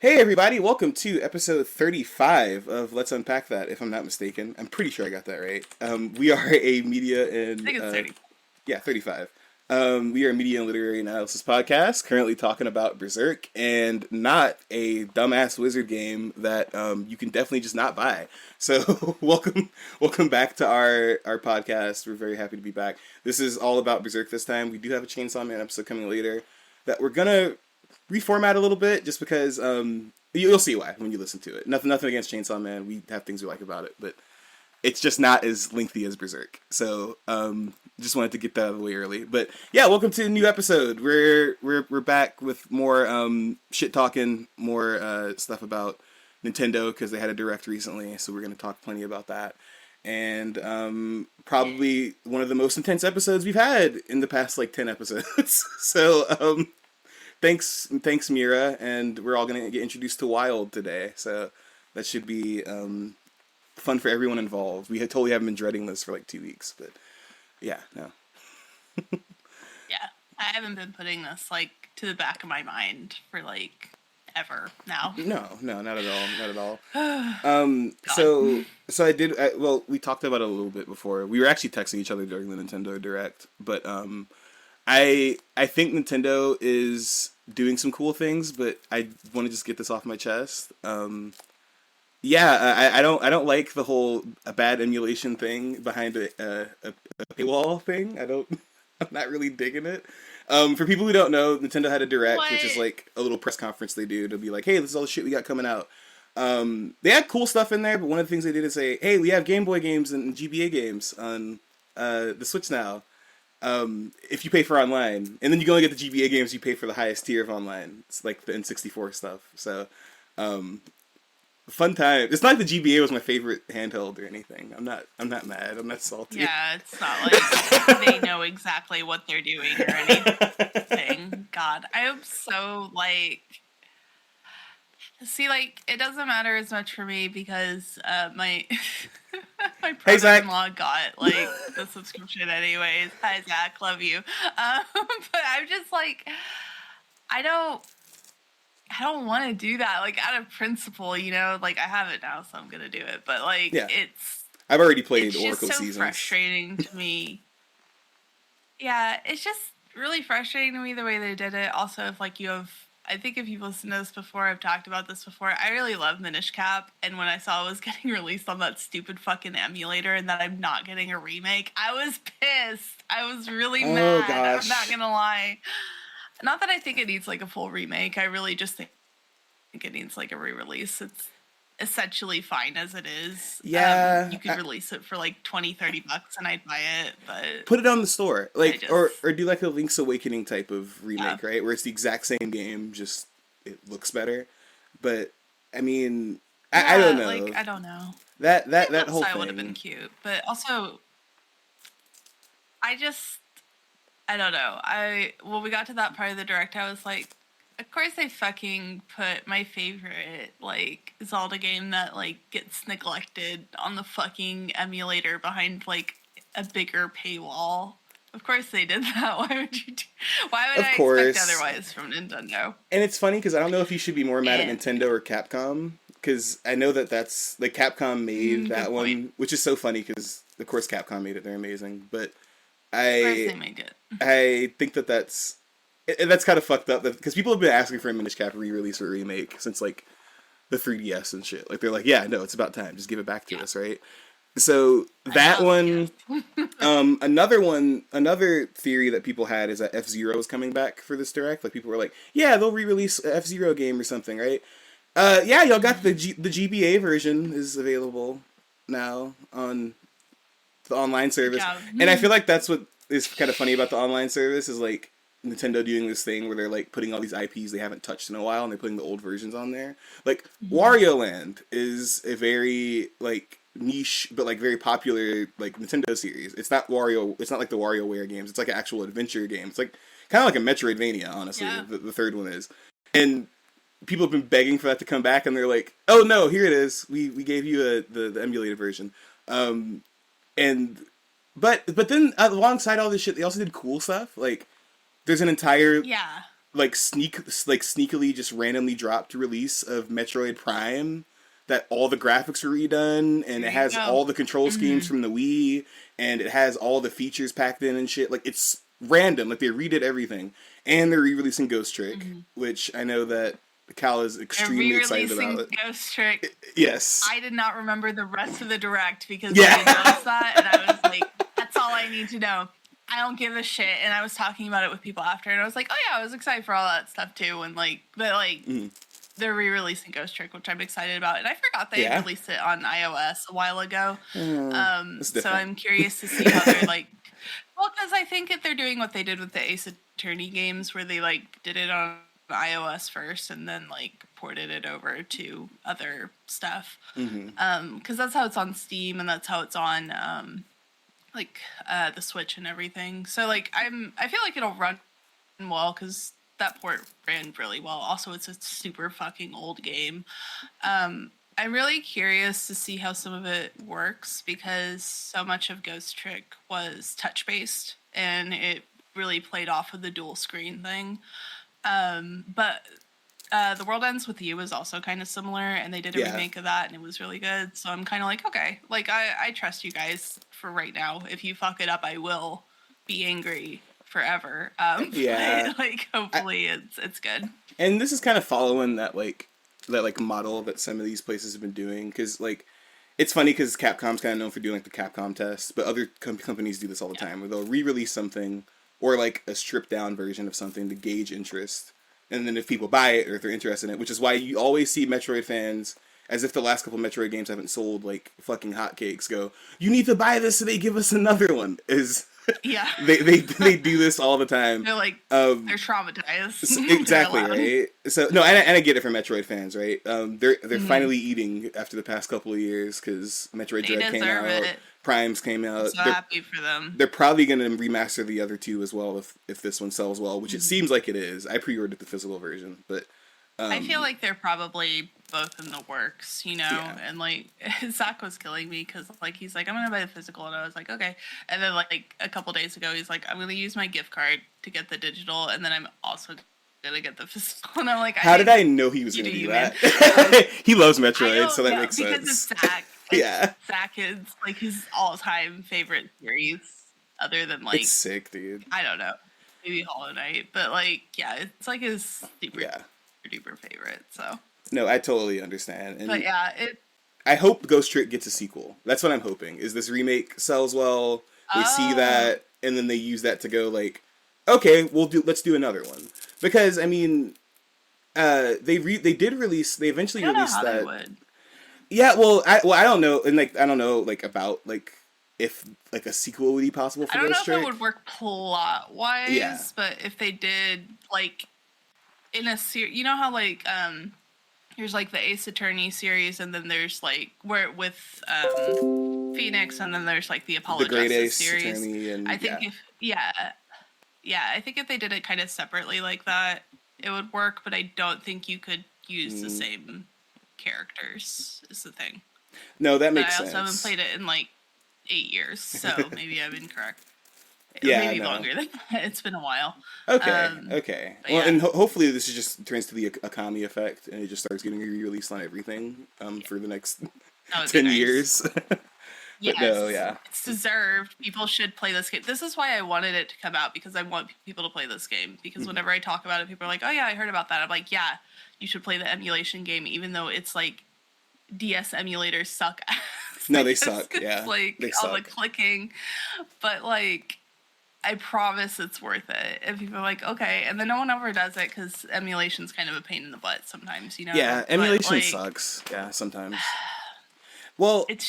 Hey everybody, welcome to episode 35 of Let's Unpack That, if I'm not mistaken. I'm pretty sure I got that right. We are a media I and... think it's 30. Yeah, 35. We are a media and literary analysis podcast, currently talking about Berserk, and not a dumbass wizard game that you can definitely just not buy. So, welcome back to our podcast. We're very happy to be back. This is all about Berserk this time. We do have a Chainsaw Man episode coming later that we're gonna reformat a little bit, just because you'll see why when you listen to it. Nothing against Chainsaw Man. We have things we like about it, but it's just not as lengthy as Berserk. So just wanted to get that out of the way early. But yeah, welcome to a new episode. We're back with more shit talking, more stuff about Nintendo because they had a direct recently. So we're gonna talk plenty about that. And probably one of the most intense episodes we've had in the past 10 episodes. So thanks Miura, and we're all gonna get introduced to Wild today, so that should be fun for everyone involved. We totally haven't been dreading this for 2 weeks, but yeah, no. Yeah, I haven't been putting this to the back of my mind for ever now. No, not at all. So I did. Well, we talked about it a little bit before. We were actually texting each other during the Nintendo Direct, but I think Nintendo is doing some cool things, but I want to just get this off my chest. Yeah, I don't like the whole bad emulation thing behind a paywall thing. I'm not really digging it. For people who don't know, Nintendo had a Direct, which is a little press conference they do to be like, hey, this is all the shit we got coming out. They had cool stuff in there, but one of the things they did is say, hey, we have Game Boy games and GBA games on the Switch now. If you pay for online, and then you can only get the GBA games, you pay for the highest tier of online. It's like the N64 stuff. So, fun time. It's not like the GBA was my favorite handheld or anything. I'm not mad. I'm not salty. Yeah, it's not like they know exactly what they're doing or anything. God, I am so see, it doesn't matter as much for me because my my brother-in-law got the subscription anyways. Hi Zach, love you. But I'm just I don't want to do that out of principle, I have it now, so I'm gonna do it. But yeah. it's I've already played it's Oracle just so Seasons. frustrating to me. Yeah, it's just really frustrating to me the way they did it. Also, if you have, I think if you've listened to this before, I've talked about this before. I really love Minish Cap, and when I saw it was getting released on that stupid fucking emulator and that I'm not getting a remake, I was pissed. I was really mad. Gosh. I'm not gonna lie. Not that I think it needs a full remake. I really just think it needs a re-release. It's essentially fine as it is. Yeah. You could release it for $20-$30 and I'd buy it, but put it on the store. Or do a Link's Awakening type of remake, right? Where it's the exact same game, just it looks better. But I mean, I don't know. I don't know. That whole style thing would have been cute, but also I don't know. We got to that part of the Direct, I was like, of course they fucking put my favorite, Zelda game that, gets neglected on the fucking emulator behind, a bigger paywall. Of course they did that. Why would I expect otherwise from Nintendo? And it's funny, because I don't know if you should be more mad at Nintendo or Capcom, because I know that's, Capcom made that one, point. Which is so funny, because, of course, Capcom made it. They're amazing, but they made it. I think that's kind of fucked up, because people have been asking for a Minish Cap re-release or remake since the 3DS and shit. They're like, yeah, no, it's about time. Just give it back to us, right? So that one, another theory that people had is that F-Zero is coming back for this Direct. People were like, yeah, they'll re-release an F-Zero game or something, right? Yeah, y'all got the GBA version is available now on the online service. And I feel like that's what is kind of funny about the online service is Nintendo doing this thing where they're putting all these IPs they haven't touched in a while and they're putting the old versions on there. Wario Land is a very niche but very popular Nintendo series. It's not Wario. It's not like the WarioWare games. It's an actual adventure game. It's kind of like a Metroidvania, honestly. Yeah. The third one is, and people have been begging for that to come back, and they're like, "Oh no, here it is. We gave you the emulated version." But then alongside all this shit, they also did cool stuff. There's an entire sneakily just randomly dropped release of Metroid Prime, that all the graphics were redone and There it you has go. all the control schemes from the Wii and it has all the features packed in and shit. Like, it's random. Like, they redid everything. And they're re-releasing Ghost Trick, which I know that Cal is They're extremely excited about re-releasing it. Ghost Trick. Yes. I did not remember the rest of the direct because Yeah. I noticed that, and I was like, "That's all I need to know." I don't give a shit. And I was talking about it with people after, and I was like, "Oh yeah, I was excited for all that stuff too." And like, but like, they're re-releasing Ghost Trick, which I'm excited about. And I forgot they released it on iOS a while ago. So I'm curious to see how they're like. Well, because I think if they're doing what they did with the Ace Attorney games, where they like did it on iOS first and then like ported it over to other stuff. Because that's how it's on Steam and that's how it's on the Switch and everything. So like I feel like it'll run well because that port ran really well. Also, it's a super fucking old game. I'm really curious to see how some of it works because so much of Ghost Trick was touch based and it really played off of the dual screen thing. But The World Ends With You was also kind of similar, and they did a remake of that, and it was really good. So I'm kind of like, okay, like I trust you guys for right now. If you fuck it up, I will be angry forever. But, like hopefully it's good. And this is kind of following that model that some of these places have been doing, because like it's funny because Capcom's kind of known for doing like the Capcom test, but other companies do this all the time where they'll re-release something or like a stripped down version of something to gauge interest, and then if people buy it or if they're interested in it, which is why you always see Metroid fans, as if the last couple Metroid games haven't sold like fucking hotcakes, go, "You need to buy this so they give us another one." Yeah. they do this all the time. They're like they're traumatized. Exactly, right? So no, and I get it for Metroid fans, right? They're finally eating after the past couple of years because Metroid Dread came out, Primes came out. I'm so happy for them. They're probably going to remaster the other two as well if this one sells well, which it seems like it is. I pre-ordered the physical version, but I feel like they're probably both in the works, you know, and like Zach was killing me because like he's like, I'm gonna buy the physical, and I was like, okay, and then like a couple days ago he's like, I'm gonna use my gift card to get the digital, and then I'm also gonna get the physical, and I'm like, how did I know he was gonna do that? He loves Metroid, so that makes sense. Because it's Zach. Zach is like his all-time favorite series, other than like it's sick, dude. I don't know, maybe Hollow Knight, but like it's like his super duper favorite. So no, I totally understand. And but I hope Ghost Trick gets a sequel. That's what I'm hoping. Is this remake sells well? They see that, and then they use that to go like, okay, let's do another one. Because I mean, they eventually released that. They would. Yeah, I don't know, and like I don't know like about like if like a sequel would be possible for Ghost Trick. I don't know if it would work plot wise, but if they did like in a series, you know how like there's like the Ace Attorney series, and then there's like where with Phoenix, and then there's like the Apollo Great Justice Ace series. Attorney, and I think I think if they did it kind of separately like that, it would work. But I don't think you could use the same characters. Is the thing. No, that makes sense. I also haven't played it in like 8 years, so maybe I'm incorrect. Maybe longer than that. It's been a while. Okay. Well, and hopefully this just turns to the Akami effect, and it just starts getting re-released on everything for the next 10 years. Yes, it's deserved. People should play this game. This is why I wanted it to come out, because I want people to play this game. Because whenever I talk about it, people are like, "Oh yeah, I heard about that." I'm like, "Yeah, you should play the emulation game," even though it's like DS emulators suck ass. No, they suck. Yeah, like they all the clicking, but like I promise it's worth it. And people are like, okay, and then no one ever does it because emulation's kind of a pain in the butt sometimes, you know. Yeah, emulation sucks. Yeah, sometimes. Well, it's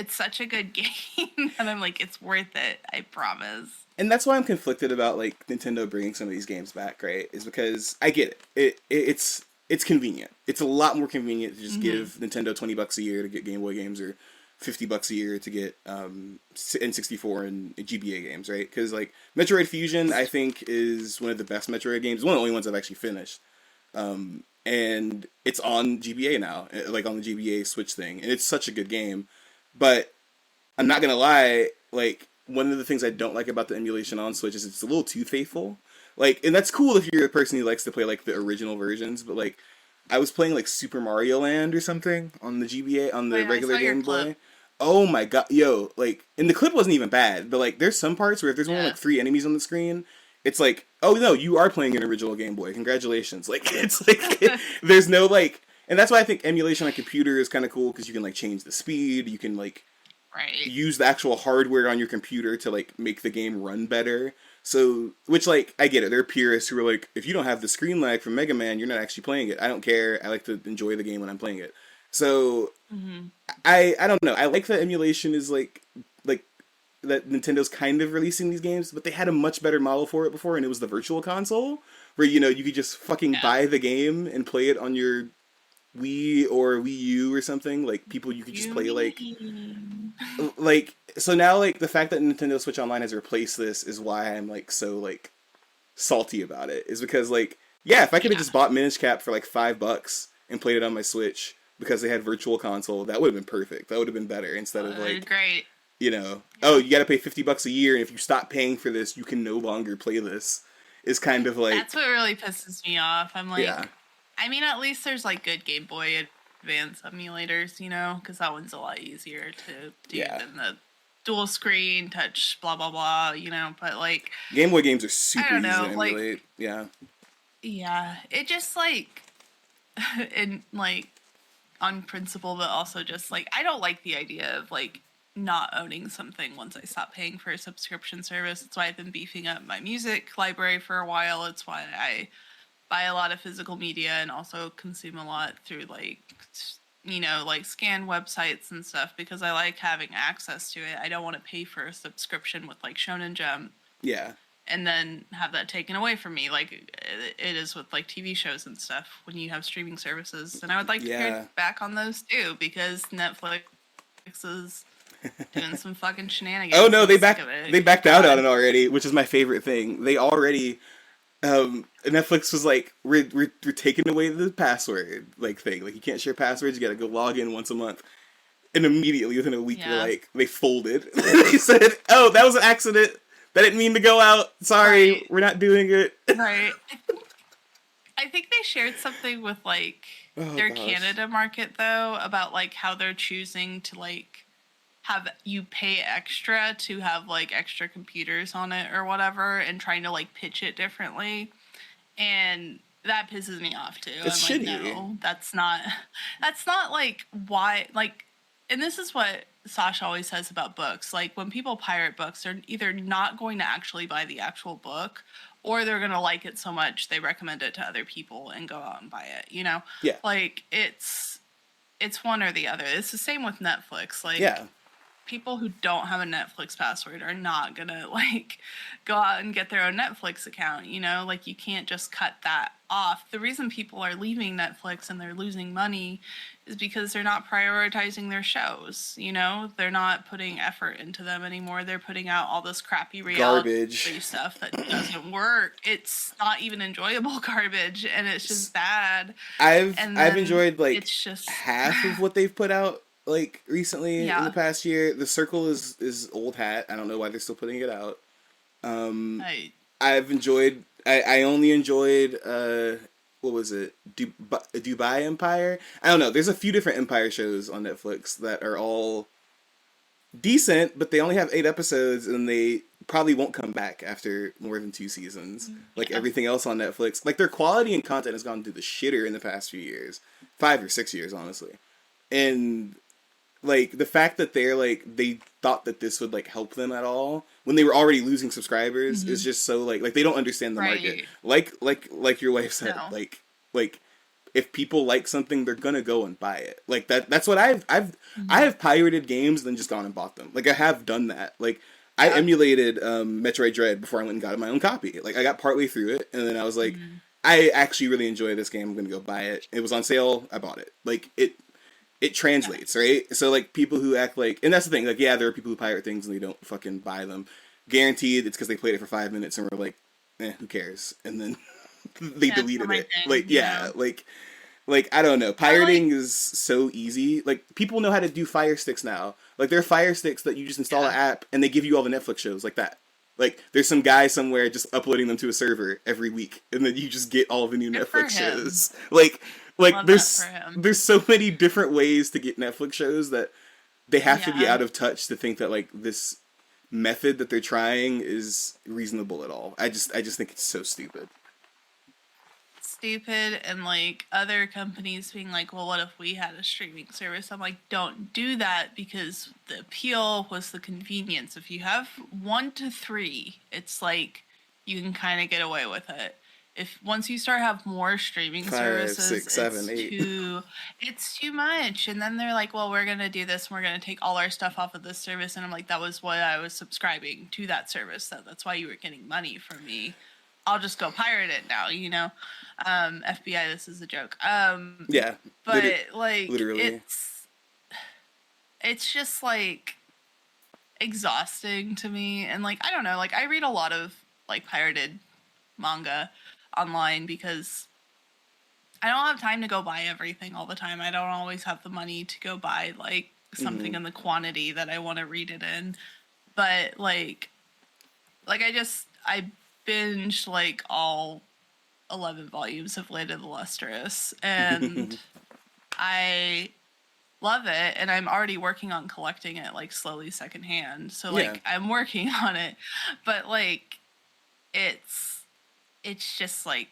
such a good game, and I'm like, it's worth it. I promise. And that's why I'm conflicted about like Nintendo bringing some of these games back. Right? Is because I get it. It's convenient. It's a lot more convenient to just give Nintendo $20 a year to get Game Boy games, or $50 a year to get N64 and GBA games, right? Because like Metroid Fusion, I think is one of the best Metroid games. One of the only ones I've actually finished, and it's on GBA now, like on the GBA Switch thing, and it's such a good game. But I'm not gonna lie, like one of the things I don't like about the emulation on Switch is it's a little too faithful. Like, and that's cool if you're a person who likes to play like the original versions, but like I was playing like Super Mario Land or something on the GBA on the Wait, I regular saw your Game clip. Boy. Oh my god, yo, like, and the clip wasn't even bad, but like there's some parts where if there's only Yeah. like 3 enemies on the screen, it's like, oh no, you are playing an original Game Boy. Congratulations. Like, it's like there's no like, and that's why I think emulation on computer is kind of cool because you can like change the speed, you can like Right. use the actual hardware on your computer to like make the game run better. So, which like I get it. There are purists who are like, if you don't have the screen lag from Mega Man, you're not actually playing it. I don't care. I like to enjoy the game when I'm playing it. So Mm-hmm. I don't know. I like that emulation is like that Nintendo's kind of releasing these games, but they had a much better model for it before, and it was the Virtual Console, where you know you could just fucking Yeah. buy the game and play it on your Wii or Wii U or something. Like people, you could just play like so now like the fact that Nintendo Switch Online has replaced this is why I'm like so like salty about it. Is because like yeah, if I could have Yeah. just bought Minish Cap for like $5 and played it on my Switch because they had Virtual Console, that would have been perfect. That would have been better instead of like Great. you know, oh, you got to pay $50 a year, and if you stop paying for this, you can no longer play this. Is kind of like That's what really pisses me off. I'm like, yeah, I mean, at least there's like good Game Boy Advance emulators, you know, because that one's a lot easier to do Yeah. than the dual screen touch, blah blah blah, you know. But like, Game Boy games are super don't easy know, to like- emulate. Yeah, yeah, it just like, in like, on principle, but also just like I don't like the idea of like not owning something once I stop paying for a subscription service. That's why I've been beefing up my music library for a while. It's why I buy a lot of physical media and also consume a lot through like you know like scan websites and stuff because I like having access to it. I don't want to pay for a subscription with like Shonen Jump yeah, and then have that taken away from me like it is with like TV shows and stuff when you have streaming services. And I would like to Yeah. get back on those too because Netflix is doing some fucking shenanigans. Oh no, I'm they sick backed of it. they backed out on God. it already, which is my favorite thing. They already Netflix was like we're taking away the password like thing. Like you can't share passwords. You got to go log in once a month. And immediately within a week, Yeah. like they folded. They said, "Oh, that was an accident. That didn't mean to go out. Sorry, Right. we're not doing it." Right. I think they shared something with like Oh, their gosh. Canada market though about like how they're choosing to like have you pay extra to have like extra computers on it or whatever and trying to like pitch it differently. And that pisses me off too. It's I'm like, shitty. no, that's not like why like and this is what Sasha always says about books. Like when people pirate books, they're either not going to actually buy the actual book or they're going to like it so much they recommend it to other people and go out and buy it, you know? Yeah. Like it's one or the other. It's the same with Netflix. Like Yeah. people who don't have a Netflix password are not gonna like go out and get their own Netflix account, you know? Like you can't just cut that off. The reason people are leaving Netflix and they're losing money is because they're not prioritizing their shows, you know? They're not putting effort into them anymore. They're putting out all this crappy reality Garbage. stuff that doesn't work. It's not even enjoyable garbage and it's just bad. I've And I've then enjoyed like it's just half of what they've put out like recently in Yeah. the past year. The Circle is old hat. I don't know why they're still putting it out. I've enjoyed. I only enjoyed. What was it? Dubai Empire. I don't know. There's a few different Empire shows on Netflix that are all decent, but they only have 8 episodes, and they probably won't come back after more than 2 seasons. Like Yeah. everything else on Netflix, like their quality and content has gone through the shitter in the past few years, 5 or 6 years, honestly, and. Like the fact that they thought that this would like help them at all when they were already losing subscribers is just so like they don't understand the market. Right. Like your wife said, No. like if people like something, they're gonna go and buy it. Like that's what I have pirated games and then just gone and bought them. Like I have done that. Like I emulated Metroid Dread before I went and got my own copy. Like I got partway through it and then I was like, I actually really enjoy this game. I'm gonna go buy it. It was on sale. I bought it. Like it translates, right? So, like, people who act like... And that's the thing. Like, yeah, there are people who pirate things and they don't fucking buy them. Guaranteed it's because they played it for 5 minutes and were like, who cares? And then they That's deleted not my it. thing, Like, you yeah, know? like, I don't know. Pirating is so easy. Like, people know how to do Fire Sticks now. Like, there are Fire Sticks that you just install an app and they give you all the Netflix shows like that. Like, there's some guy somewhere just uploading them to a server every week, and then you just get all the new Good for Netflix him. shows. Like Love that for him. there's so many different ways to get Netflix shows that they have to be Yeah. out of touch to think that like this method that they're trying is reasonable at all. I just think it's so stupid. Stupid, and like other companies being like, well, what if we had a streaming service? I'm like, don't do that, because the appeal was the convenience. If you have 1 to 3, it's like you can kind of get away with it. If once you start have more streaming 5, services, 6, 7, 8. It's too much. And then they're like, well, we're gonna do this, and we're gonna take all our stuff off of this service. And I'm like, that was what I was subscribing to, that service. That's why you were getting money from me. I'll just go pirate it now, you know? FBI, this is a joke. Yeah. But like, literally. it's just like exhausting to me. And like, I don't know, like I read a lot of like pirated manga online because I don't have time to go buy everything all the time. I don't always have the money to go buy like something in the quantity that I want to read it in. But like I binged like all 11 volumes of Lady of the Lustrous, and I love it, and I'm already working on collecting it like slowly secondhand. So like I'm working on it, but like it's just like,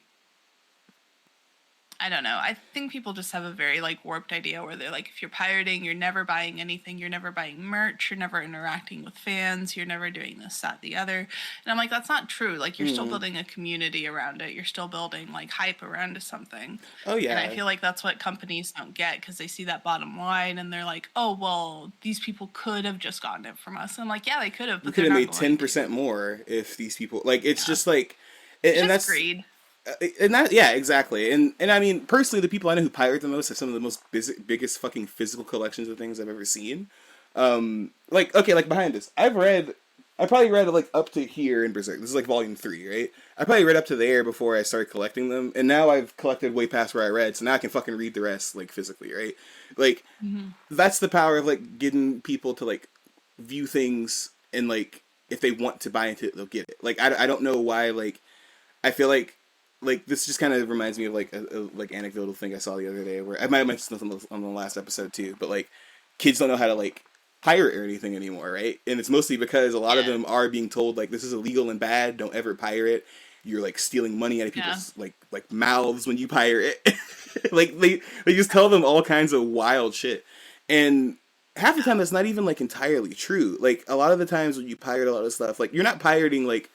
I don't know. I think people just have a very like warped idea where they're like, if you're pirating, you're never buying anything, you're never buying merch, you're never interacting with fans, you're never doing this, that, the other. And I'm like, that's not true. Like, you're still building a community around it. You're still building like hype around something. Oh yeah. And I feel like that's what companies don't get, because they see that bottom line and they're like, oh well, these people could have just gotten it from us. And I'm like, yeah, they could have, We but could they're have not made going 10% more if these people like. It's just like, to. and Just that's greed. and that, yeah, exactly. And I mean, personally, the people I know who pirate the most have some of the most biggest fucking physical collections of things I've ever seen. Like, okay, like behind us, I probably read like up to here in Berserk. This is like volume 3, right? I probably read up to there before I started collecting them, and now I've collected way past where I read, so now I can fucking read the rest like physically, right? Like, that's the power of like getting people to like view things, and like if they want to buy into it, they'll get it. Like, I don't know why, like I feel like this just kind of reminds me of like a like anecdotal thing I saw the other day, where I might have mentioned this on the last episode too, but like kids don't know how to like pirate or anything anymore, right? And it's mostly because a lot of them are being told like, this is illegal and bad, don't ever pirate. You're like stealing money out of people's like mouths when you pirate. Like they just tell them all kinds of wild shit, and half the time that's not even like entirely true. Like a lot of the times when you pirate a lot of stuff, like you're not pirating like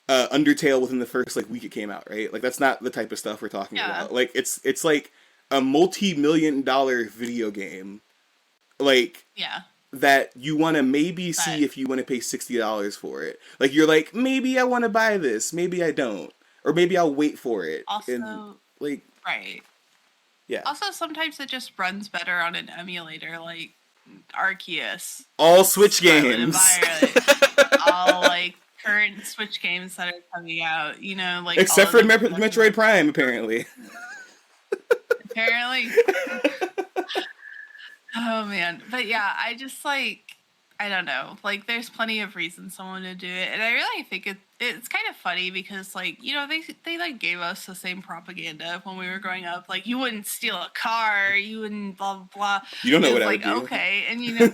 Undertale within the first like week it came out, right? Like that's not the type of stuff we're talking about. Like it's like a multi-million-dollar video game, like that you want to maybe see if you want to pay $60 for it. Like you're like, maybe I want to buy this, maybe I don't, or maybe I'll wait for it. Also, and, like, right. Yeah. Also, sometimes it just runs better on an emulator, like Arceus. All Switch games. All like current Switch games that are coming out, you know, like except for Metroid Prime, apparently. Apparently. Oh man, but yeah, I just like, I don't know, like there's plenty of reasons someone to do it, and I really think it's kind of funny because like, you know, they like gave us the same propaganda when we were growing up, like you wouldn't steal a car, you wouldn't blah blah blah. You don't know what I would would do. Okay, and you know,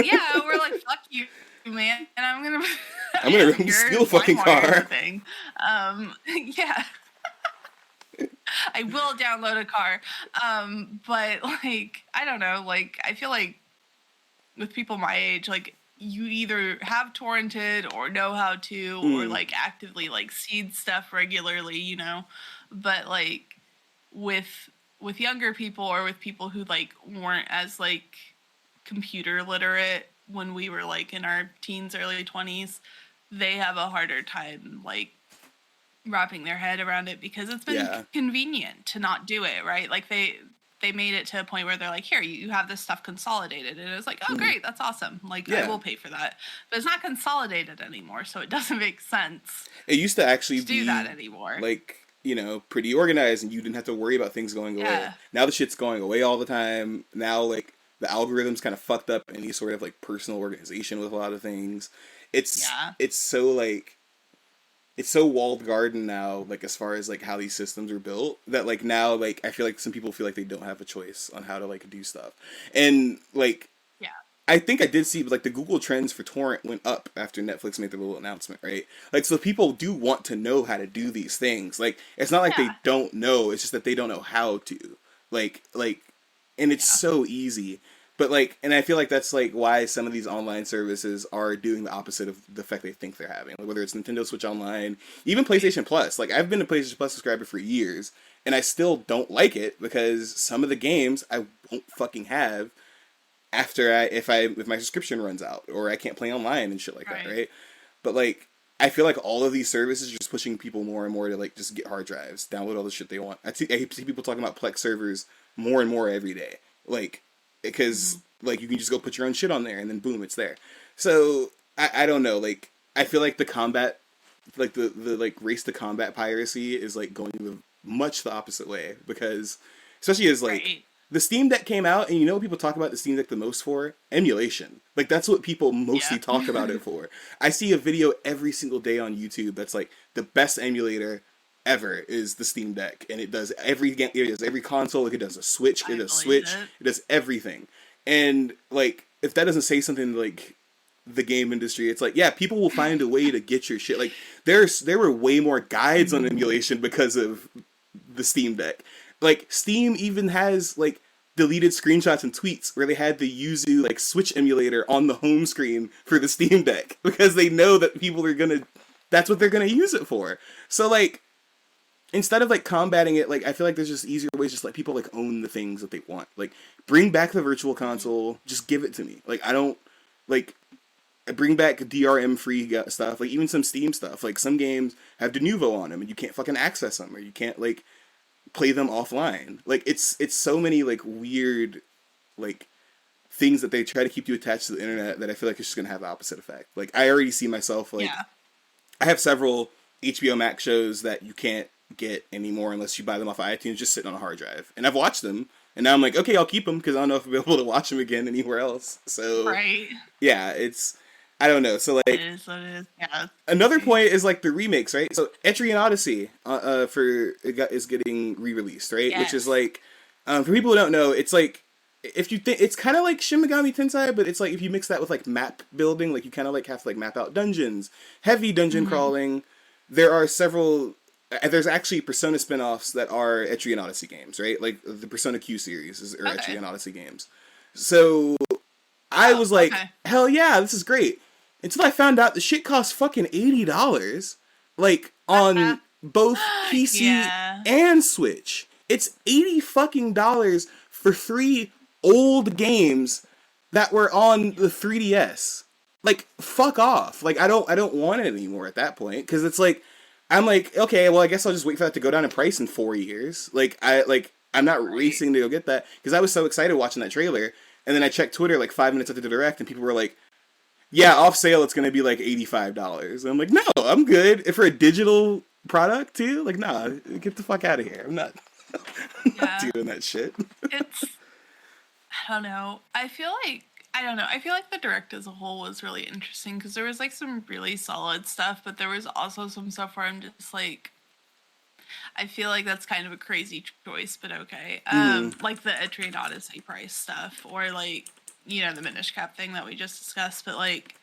yeah, we're like, fuck you, man, and I'm gonna steal a fucking car. Thing. Yeah. I will download a car. But like, I don't know, like I feel like with people my age, like you either have torrented or know how to, or like actively like seed stuff regularly, you know. But like with younger people, or with people who like weren't as like computer literate when we were like in our teens, early 20s, they have a harder time like wrapping their head around it, because it's been convenient to not do it, right? Like they made it to a point where they're like, here, you have this stuff consolidated, and it's like, oh great, that's awesome, like I will pay for that, but it's not consolidated anymore, so it doesn't make sense. It used to actually do that anymore, like, you know, pretty organized, and you didn't have to worry about things going away. Now the shit's going away all the time. Now like the algorithm's kind of fucked up any sort of like personal organization with a lot of things. it's Yeah. it's so like it's so walled garden now, like as far as like how these systems are built, that like now like I feel like some people feel like they don't have a choice on how to like do stuff. And like Yeah. I think I did see like the Google trends for torrent went up after Netflix made their little announcement, right? Like so people do want to know how to do these things. Like it's not like they Yeah. don't know, it's just that they don't know how to. Like and it's Yeah. so easy. But like and I feel like that's like why some of these online services are doing the opposite of the effect they think they're having. Like whether it's Nintendo Switch Online, even PlayStation Plus. Like I've been a PlayStation Plus subscriber for years and I still don't like it because some of the games I won't fucking have after if my subscription runs out or I can't play online and shit like that, Right. right? But like I feel like all of these services are just pushing people more and more to like just get hard drives, download all the shit they want. I see people talking about Plex servers more and more every day, like because like you can just go put your own shit on there and then boom, it's there. So I don't know, like I feel like the combat, like the like race to combat piracy is like going much the opposite way because especially as like Right. the Steam Deck came out, and you know what people talk about the Steam Deck the most for? Emulation. Like that's what people mostly Yeah. talk about it for. I see a video every single day on YouTube that's like the best emulator ever is the Steam Deck, and it does every game, it does every console. Like it does a Switch, I it does believe Switch, it. it does everything. And like if that doesn't say something like the game industry, it's like yeah, people will find a way to get your shit. Like there were way more guides on emulation because of the Steam Deck. Like Steam even has like deleted screenshots and tweets where they had the Yuzu like Switch emulator on the home screen for the Steam Deck because they know that people are gonna that's what they're gonna use it for. So like instead of like combating it, like I feel like there's just easier ways just let people like own the things that they want. Like bring back the virtual console, just give it to me. Like I don't like bring back DRM free stuff, like even some Steam stuff. Like some games have Denuvo on them and you can't fucking access them or you can't like play them offline. Like it's so many like weird like things that they try to keep you attached to the internet that I feel like it's just gonna have the opposite effect. Like I already see myself like Yeah. I have several HBO Max shows that you can't get anymore unless you buy them off of iTunes just sitting on a hard drive. And I've watched them and now I'm like, okay, I'll keep them because I don't know if I'll be able to watch them again anywhere else. So Right. yeah, it's I don't know. So It like is what it is. Yeah. another point is like the remakes, right? So Etrian Odyssey is getting re-released, right? Which is Yes. like for people who don't know, it's like if you think it's kind of like Shin Megami Tensei, but it's like if you mix that with like map building, like you kind of like have to like map out dungeons, heavy dungeon crawling. There are several. There's actually Persona spin-offs that are Etrian Odyssey games, right? Like the Persona Q series are Okay. Etrian Odyssey games. So I was like, okay. hell yeah, this is great. Until I found out the shit costs fucking $80, like on both PC Yeah. and Switch. It's $80 fucking dollars for 3 old games that were on the 3DS. Like fuck off. Like I don't want it anymore at that point because it's like I'm like okay, well I guess I'll just wait for that to go down in price in 4 years. I'm not racing to go get that because I was so excited watching that trailer. And then I checked Twitter like 5 minutes after the direct, and people were like, "Yeah, off sale, it's gonna be like $85." And I'm like, "No, I'm good." If for a digital product too, like, nah, get the fuck out of here. I'm not, Yeah. doing that shit. It's I don't know. I don't know. I feel like the direct as a whole was really interesting because there was like some really solid stuff, but there was also some stuff where I'm just like I feel like that's kind of a crazy choice, but okay. Like the Etrian Odyssey price stuff, or like the Minish Cap thing that we just discussed. But like,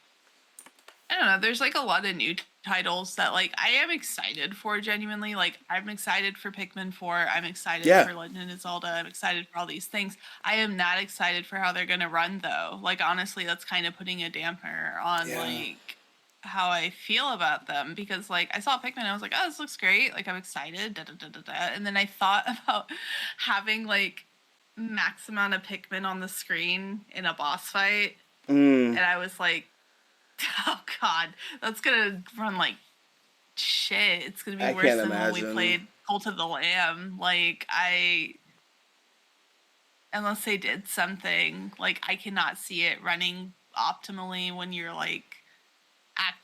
I don't know. There's like a lot of new titles that like I am excited for. Genuinely, like I'm excited for Pikmin 4. I'm excited Yeah. for Legend of Zelda. I'm excited for all these things. I am not excited for how they're gonna run though. Like honestly, that's kind of putting a damper on Yeah. like how I feel about them because like I saw Pikmin and I was like, oh, this looks great. Like I'm excited. Da, da, da, da, da. And then I thought about having like max amount of Pikmin on the screen in a boss fight. And I was like, oh god, that's gonna run like shit. It's gonna be I worse can't than when we imagine. played Cult of the Lamb. Unless they did something, like I cannot see it running optimally when you're like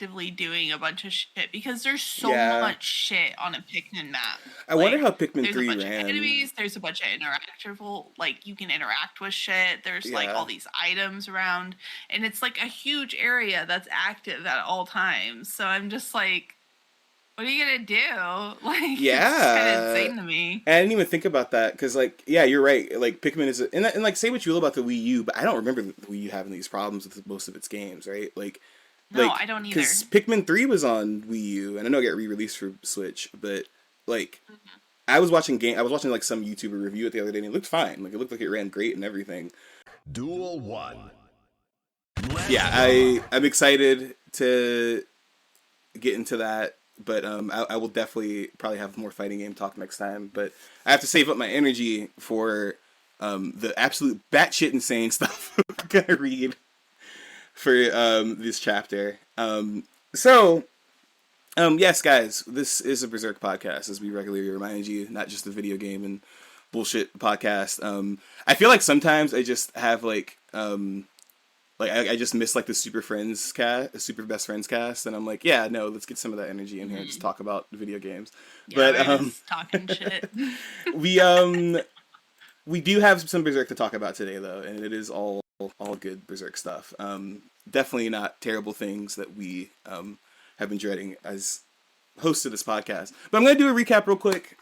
actively doing a bunch of shit because there's so Yeah. much shit on a Pikmin map. I wonder how Pikmin There's a 3 bunch of ran. enemies, there's a bunch of interactable, like, you can interact with shit, there's like Yeah. all these items around, and it's like a huge area that's active at all times. So I'm just like, what are you gonna do? Like, it's just kind of insane to me. And I didn't even think about that because, like, yeah, you're right. Like, Pikmin is, and like, say what you will about the Wii U, but I don't remember the Wii U having these problems with most of its games, right? No, I don't either. Because Pikmin 3 was on Wii U, and I know it got re-released for Switch, but like, I was watching like some YouTuber review it the other day, and it looked fine. Like, it looked like it ran great and everything. Duel 1. I'm excited to get into that. But I will definitely probably have more fighting game talk next time. But I have to save up my energy for the absolute batshit insane stuff I'm gonna read for this chapter. Yes, guys, this is a Berserk podcast, as we regularly remind you, not just a video game and bullshit podcast. I feel like sometimes I just have like I just miss like the Super Best Friends cast, and I'm like, yeah, no, let's get some of that energy in here and just talk about video games. Yeah, but we're just talking shit. we do have some Berserk to talk about today, though, and it is all good Berserk stuff. Definitely not terrible things that we have been dreading as hosts of this podcast. But I'm gonna do a recap real quick.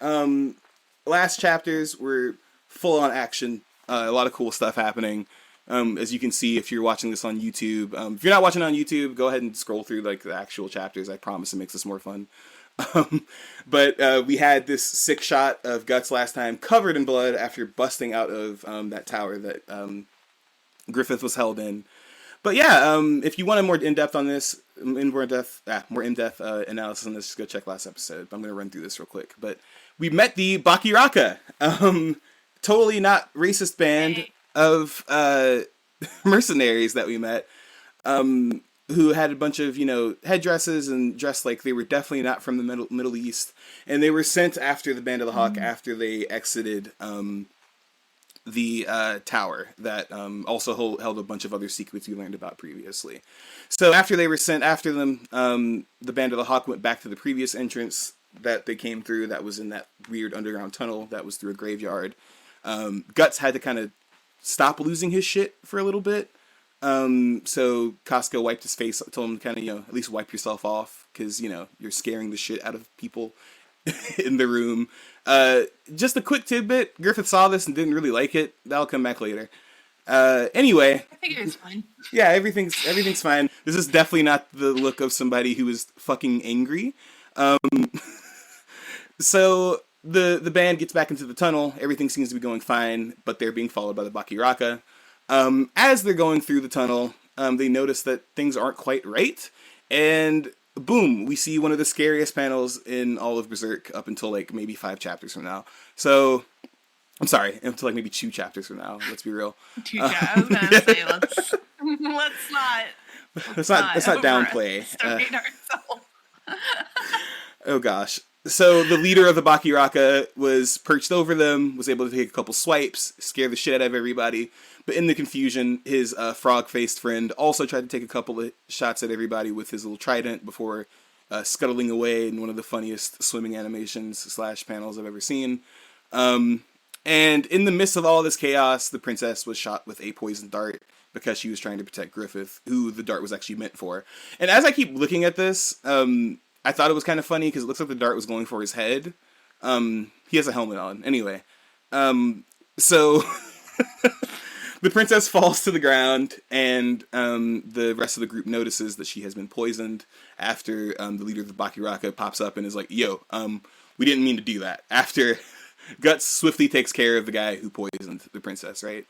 Last chapters were full on action, a lot of cool stuff happening. As you can see, if you're watching this on YouTube, if you're not watching on YouTube, go ahead and scroll through like the actual chapters. I promise it makes this more fun. But we had this sick shot of Guts last time, covered in blood after busting out of that tower that Griffith was held in. But yeah, if you want a more in-depth on this, more in-depth analysis on this, just go check last episode. I'm going to run through this real quick. But we met the Bakiraka, totally not racist band of mercenaries that we met, who had a bunch of, headdresses and dressed like they were definitely not from the Middle East. And they were sent after the Band of the Hawk after they exited the tower that also held a bunch of other secrets we learned about previously. So after they were sent after them, the Band of the Hawk went back to the previous entrance that they came through that was in that weird underground tunnel that was through a graveyard. Guts had to kind of stop losing his shit for a little bit. So Costco wiped his face, told him to kind of, at least wipe yourself off, because, you're scaring the shit out of people in the room. Just a quick tidbit, Griffith saw this and didn't really like it. That'll come back later. Anyway. I think it's fine. Yeah, everything's fine. This is definitely not the look of somebody who is fucking angry. So the band gets back into the tunnel. Everything seems to be going fine, but they're being followed by the Bakiraka. As they're going through the tunnel, they notice that things aren't quite right, and boom, we see one of the scariest panels in all of Berserk up until like maybe 5 chapters from now. So, I'm sorry, until like maybe 2 chapters from now. Let's be real. 2 chapters. I was gonna say let's not downplay. Ourselves. Oh gosh. So the leader of the Bakiraka was perched over them, was able to take a couple swipes, scare the shit out of everybody. But in the confusion, his frog-faced friend also tried to take a couple of shots at everybody with his little trident before scuttling away in one of the funniest swimming animations / panels I've ever seen. And in the midst of all this chaos, the princess was shot with a poison dart because she was trying to protect Griffith, who the dart was actually meant for. And as I keep looking at this, I thought it was kind of funny because it looks like the dart was going for his head. He has a helmet on. Anyway. So the princess falls to the ground, and the rest of the group notices that she has been poisoned after the leader of the Bakiraka pops up and is like, yo, we didn't mean to do that. After Guts swiftly takes care of the guy who poisoned the princess, right?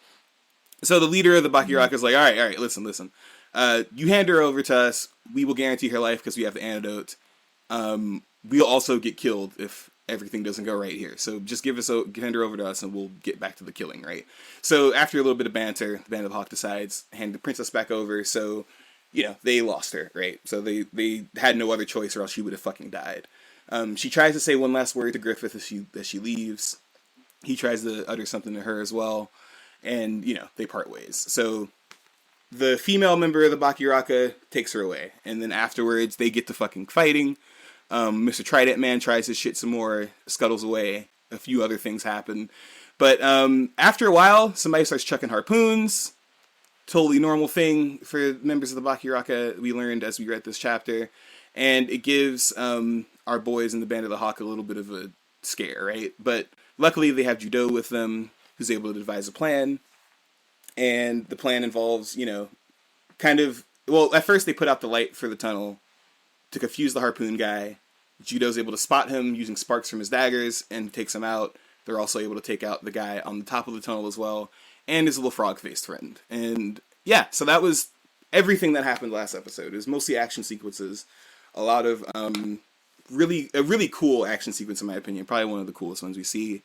So the leader of the Bakiraka is like, all right, listen. You hand her over to us. We will guarantee her life because we have the antidote. We'll also get killed if everything doesn't go right here. So just hand her over to us and we'll get back to the killing, right? So after a little bit of banter, the Band of the Hawk decides hand the princess back over. So, they lost her, right? So they had no other choice or else she would have fucking died. She tries to say one last word to Griffith as she leaves. He tries to utter something to her as well. And, they part ways. So the female member of the Bakiraka takes her away. And then afterwards, they get to fucking fighting. Mr. Trident Man tries his shit some more, scuttles away. A few other things happen. But after a while, somebody starts chucking harpoons. Totally normal thing for members of the Bakiraka, we learned as we read this chapter. And it gives our boys in the Band of the Hawk a little bit of a scare, right? But luckily they have Judo with them, who's able to devise a plan. And the plan involves, kind of... Well, at first they put out the light for the tunnel to confuse the harpoon guy. Judo's able to spot him using sparks from his daggers and takes him out. They're also able to take out the guy on the top of the tunnel as well, and his little frog-faced friend. And yeah, so that was everything that happened last episode. It was mostly action sequences. A lot of a really cool action sequence, in my opinion. Probably one of the coolest ones we see.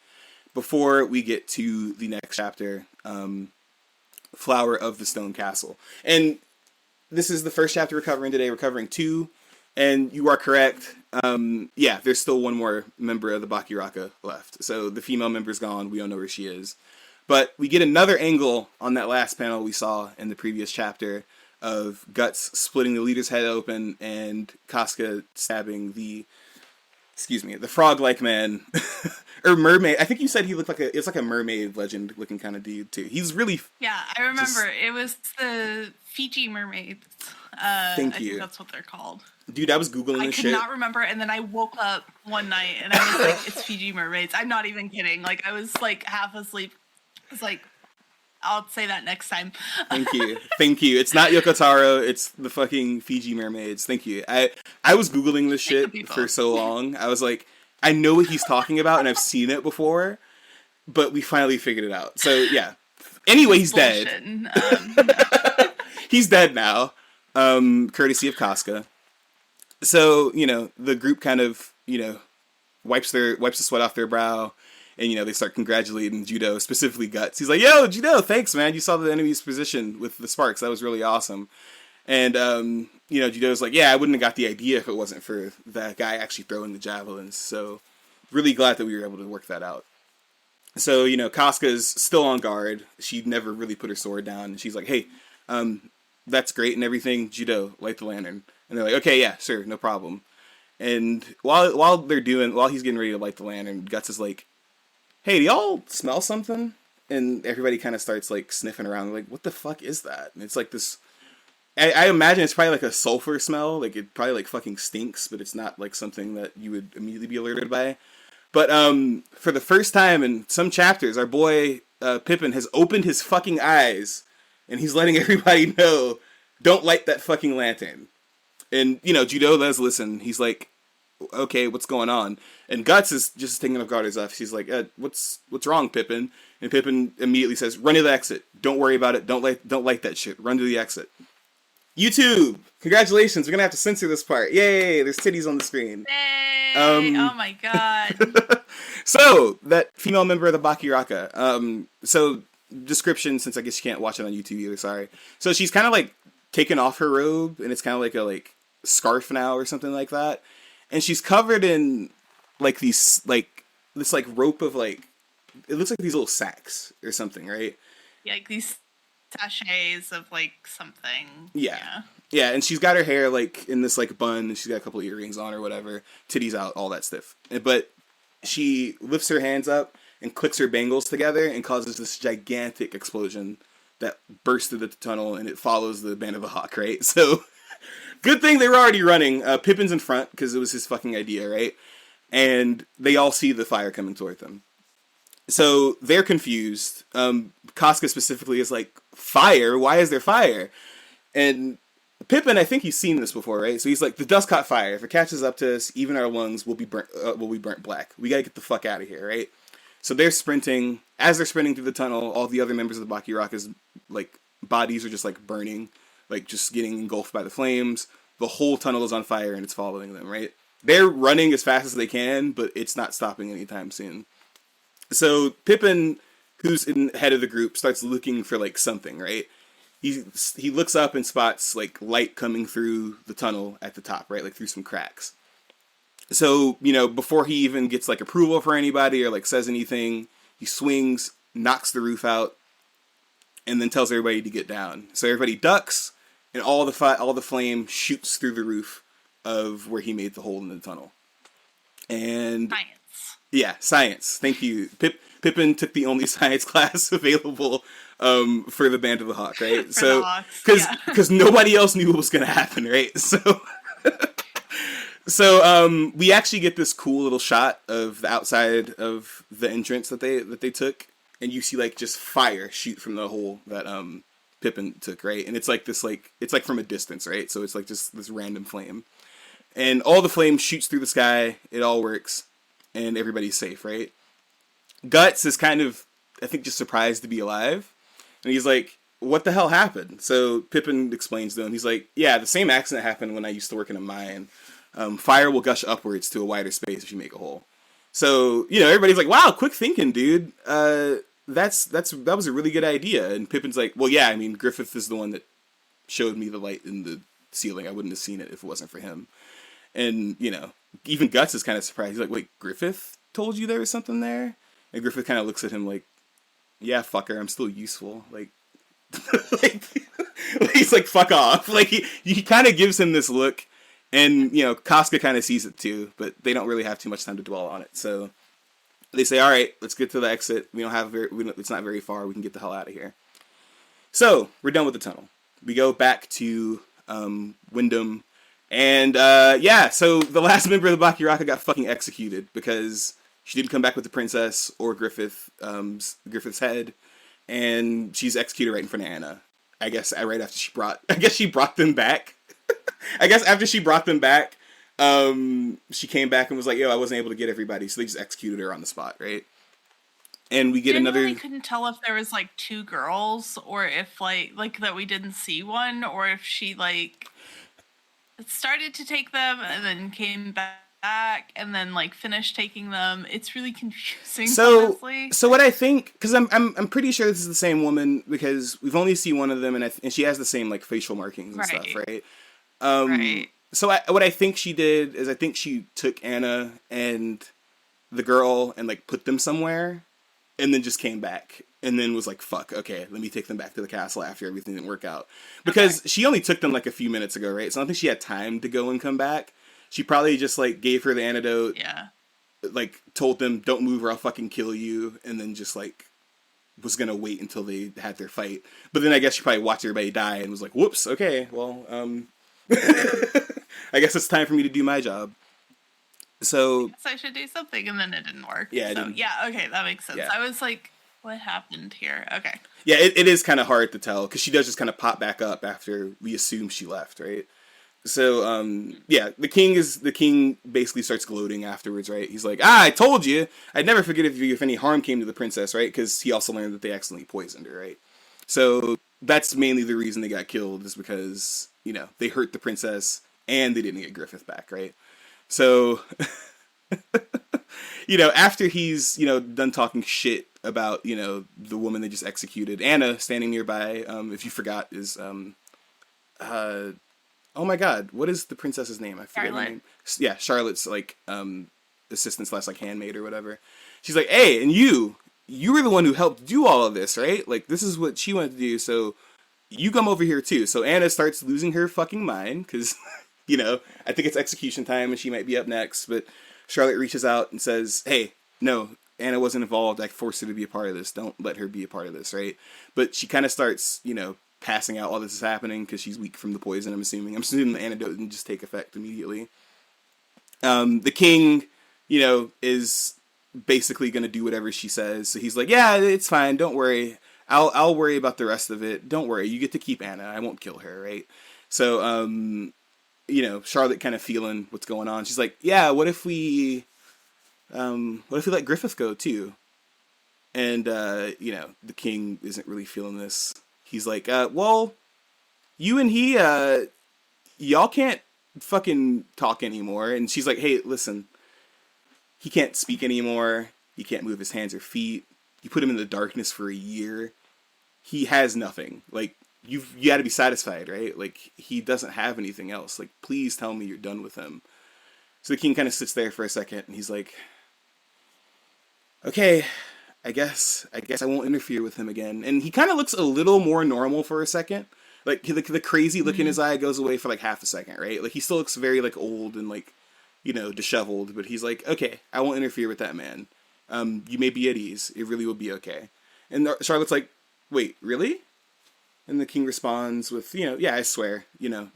Before we get to the next chapter, Flower of the Stone Castle. And this is the first chapter we're covering today. We're covering 2. And you are correct. There's still one more member of the Bakiraka left. So the female member's gone. We don't know where she is. But we get another angle on that last panel we saw in the previous chapter of Guts splitting the leader's head open and Casca stabbing the frog-like man. Or mermaid. I think you said he looked it's like a mermaid legend looking kind of dude too. He's really... Yeah, I remember. It was the Fiji mermaids. Thank you. I think that's what they're called. Dude, I was Googling this shit. I could not remember, and then I woke up one night, and I was like, it's Fiji mermaids. I'm not even kidding. Like, I was, like, half asleep. I was like, I'll say that next time. Thank you. Thank you. It's not Yokotaro, it's the fucking Fiji mermaids. Thank you. I was Googling this shit for so long. I was like, I know what he's talking about, and I've seen it before, but we finally figured it out. So, yeah. Anyway, he's dead. He's dead now, courtesy of Casca. So, the group kind of, wipes the sweat off their brow, and, they start congratulating Judo, specifically Guts. He's like, yo, Judo, thanks, man. You saw the enemy's position with the sparks. That was really awesome. And, Judo's like, yeah, I wouldn't have got the idea if it wasn't for that guy actually throwing the javelins. So, really glad that we were able to work that out. So, Casca's still on guard. She never really put her sword down. And she's like, hey, that's great and everything. Judo, light the lantern. And they're like, okay, yeah, sure, no problem. And while he's getting ready to light the lantern, Guts is like, hey, do y'all smell something? And everybody kind of starts, like, sniffing around. They're like, what the fuck is that? And it's like this... I imagine it's probably like a sulfur smell. Like, it probably, like, fucking stinks, but it's not, like, something that you would immediately be alerted by. But for the first time in some chapters, our boy Pippin has opened his fucking eyes, and he's letting everybody know, don't light that fucking lantern. And, Judo does listen. He's like, okay, what's going on? And Guts is just taking off guard his off. He's like, what's wrong, Pippin? And Pippin immediately says, run to the exit. Don't worry about it. Don't light that shit. Run to the exit. YouTube, congratulations. We're going to have to censor this part. Yay, there's titties on the screen. Yay! Oh my god. So, that female member of the Bakiraka. So, description, since I guess you can't watch it on YouTube either, sorry. So, she's kind of like taken off her robe, and it's kind of like a scarf now or something like that. And she's covered in this rope of it looks like these little sacks or something, right? Yeah, like these sachets of something. Yeah. Yeah, and she's got her hair in this bun, and she's got a couple of earrings on or whatever, titties out, all that stuff. But she lifts her hands up and clicks her bangles together and causes this gigantic explosion that bursts through the tunnel, and it follows the Band of the Hawk, right? So, good thing they were already running. Pippin's in front, because it was his fucking idea, right? And they all see the fire coming toward them. So, they're confused. Casca specifically is like, fire? Why is there fire? And Pippin, I think he's seen this before, right? So he's like, the dust caught fire. If it catches up to us, even our lungs will be burnt black. We gotta get the fuck out of here, right? So they're sprinting. As they're sprinting through the tunnel, all the other members of the Bakiraka's bodies are just burning, just getting engulfed by the flames. The whole tunnel is on fire and it's following them, right? They're running as fast as they can, but it's not stopping anytime soon. So Pippin, who's in head of the group, starts looking for something, right? He looks up and spots light coming through the tunnel at the top, right? Through some cracks. So, before he even gets approval for anybody or says anything, he swings, knocks the roof out, and then tells everybody to get down. So everybody ducks, and all the flame shoots through the roof of where he made the hole in the tunnel. And Science. yeah, science. Thank you. Pippin took the only science class available for the Band of the Hawk, right? So because nobody else knew what was going to happen, right? So we actually get this cool little shot of the outside of the entrance that they took, and you see like just fire shoot from the hole that Pippin took, right? And it's like this, like it's like from a distance, right? So it's like just this random flame, and all the flame shoots through the sky. It all works, and everybody's safe, right? Guts is kind of, I think, just surprised to be alive, and he's like, "What the hell happened?" So Pippin explains to him. He's like, "Yeah, the same accident happened when I used to work in a mine. Fire will gush upwards to a wider space if you make a hole." So, you know, everybody's like, "Wow, quick thinking, dude. That was a really good idea." And Pippin's like, "Well, yeah, I mean, Griffith is the one that showed me the light in the ceiling. I wouldn't have seen it if it wasn't for him." And, you know, even Guts is kind of surprised. He's like, "Wait, Griffith told you there was something there?" And Griffith kind of looks at him like, "Yeah, fucker, I'm still useful." Like, like he's like, "Fuck off." Like, he kind of gives him this look. And, you know, Casca kind of sees it too, but they don't really have too much time to dwell on it. So they say, "All right, let's get to the exit. It's not very far. We can get the hell out of here." So we're done with the tunnel. We go back to Wyndham. And, yeah, so the last member of the Bakiraka got fucking executed because she didn't come back with the princess or Griffith's head. And she's executed right in front of Anna. I guess right after she brought them back. I guess after she brought them back, she came back and was like, "Yo, I wasn't able to get everybody," so they just executed her on the spot, right? And we get another. We couldn't tell if there was like two girls, or if like that we didn't see one, or if she like started to take them and then came back and then like finished taking them. It's really confusing. Honestly. So what I think, because I'm pretty sure this is the same woman because we've only seen one of them, and she has the same like facial markings and stuff, right? Right. So what I think she did is I think she took Anna and the girl and like put them somewhere, and then just came back and then was like, "Fuck, okay, let me take them back to the castle after everything didn't work out." Because she only took them like a few minutes ago, right? So I don't think she had time to go and come back. She probably just like gave her the antidote, like told them, "Don't move or I'll fucking kill you," and then just like was gonna wait until they had their fight. But then I guess she probably watched everybody die and was like, "Whoops, okay, well, I guess it's time for me to do my job." So I guess I should do something, and then it didn't work. Yeah, okay, that makes sense. Yeah. I was like, what happened here? Okay. Yeah, it is kind of hard to tell, because she does just kind of pop back up after we assume she left, right? So, yeah, the king basically starts gloating afterwards, right? He's like, "I told you! I'd never forget if any harm came to the princess," right? Because he also learned that they accidentally poisoned her, right? So that's mainly the reason they got killed, is because, you know, they hurt the princess and they didn't get Griffith back, right? So, you know, after he's, you know, done talking shit about, you know, the woman they just executed, Anna, standing nearby, if you forgot, is, oh my god, what is the princess's name? I forget her name. Yeah, Charlotte's, like, assistant / like handmaid or whatever. She's like, "Hey, and you were the one who helped do all of this, right? Like, this is what she wanted to do, so you come over here too." So Anna starts losing her fucking mind, because, you know, I think it's execution time and she might be up next, but Charlotte reaches out and says, "Hey, no, Anna wasn't involved. I forced her to be a part of this. Don't let her be a part of this," right? But she kind of starts, you know, passing out while this is happening because she's weak from the poison, I'm assuming. I'm assuming the antidote didn't just take effect immediately. The king, you know, is basically going to do whatever she says. So he's like, "Yeah, it's fine. Don't worry. I'll worry about the rest of it. Don't worry. You get to keep Anna. I won't kill her," right? So, you know, Charlotte kind of feeling what's going on. She's like, "Yeah, what if we let Griffith go too?" And, you know, the king isn't really feeling this. He's like, "Well, you and he, y'all can't fucking talk anymore." And she's like, "Hey, listen, he can't speak anymore. He can't move his hands or feet. You put him in the darkness for a year. He has nothing. Like, you got to be satisfied, right? Like, he doesn't have anything else. Like, please tell me you're done with him." So the king kind of sits there for a second, and he's like, "Okay, guess I won't interfere with him again. And he kind of looks a little more normal for a second. Like the crazy look in his eye goes away for like half a second, right? Like he still looks very like old and like, disheveled, but he's like, okay, I won't interfere with that man. You may be at ease. It really will be okay. And Charlotte's like, wait, really? And the king responds with, yeah, I swear, you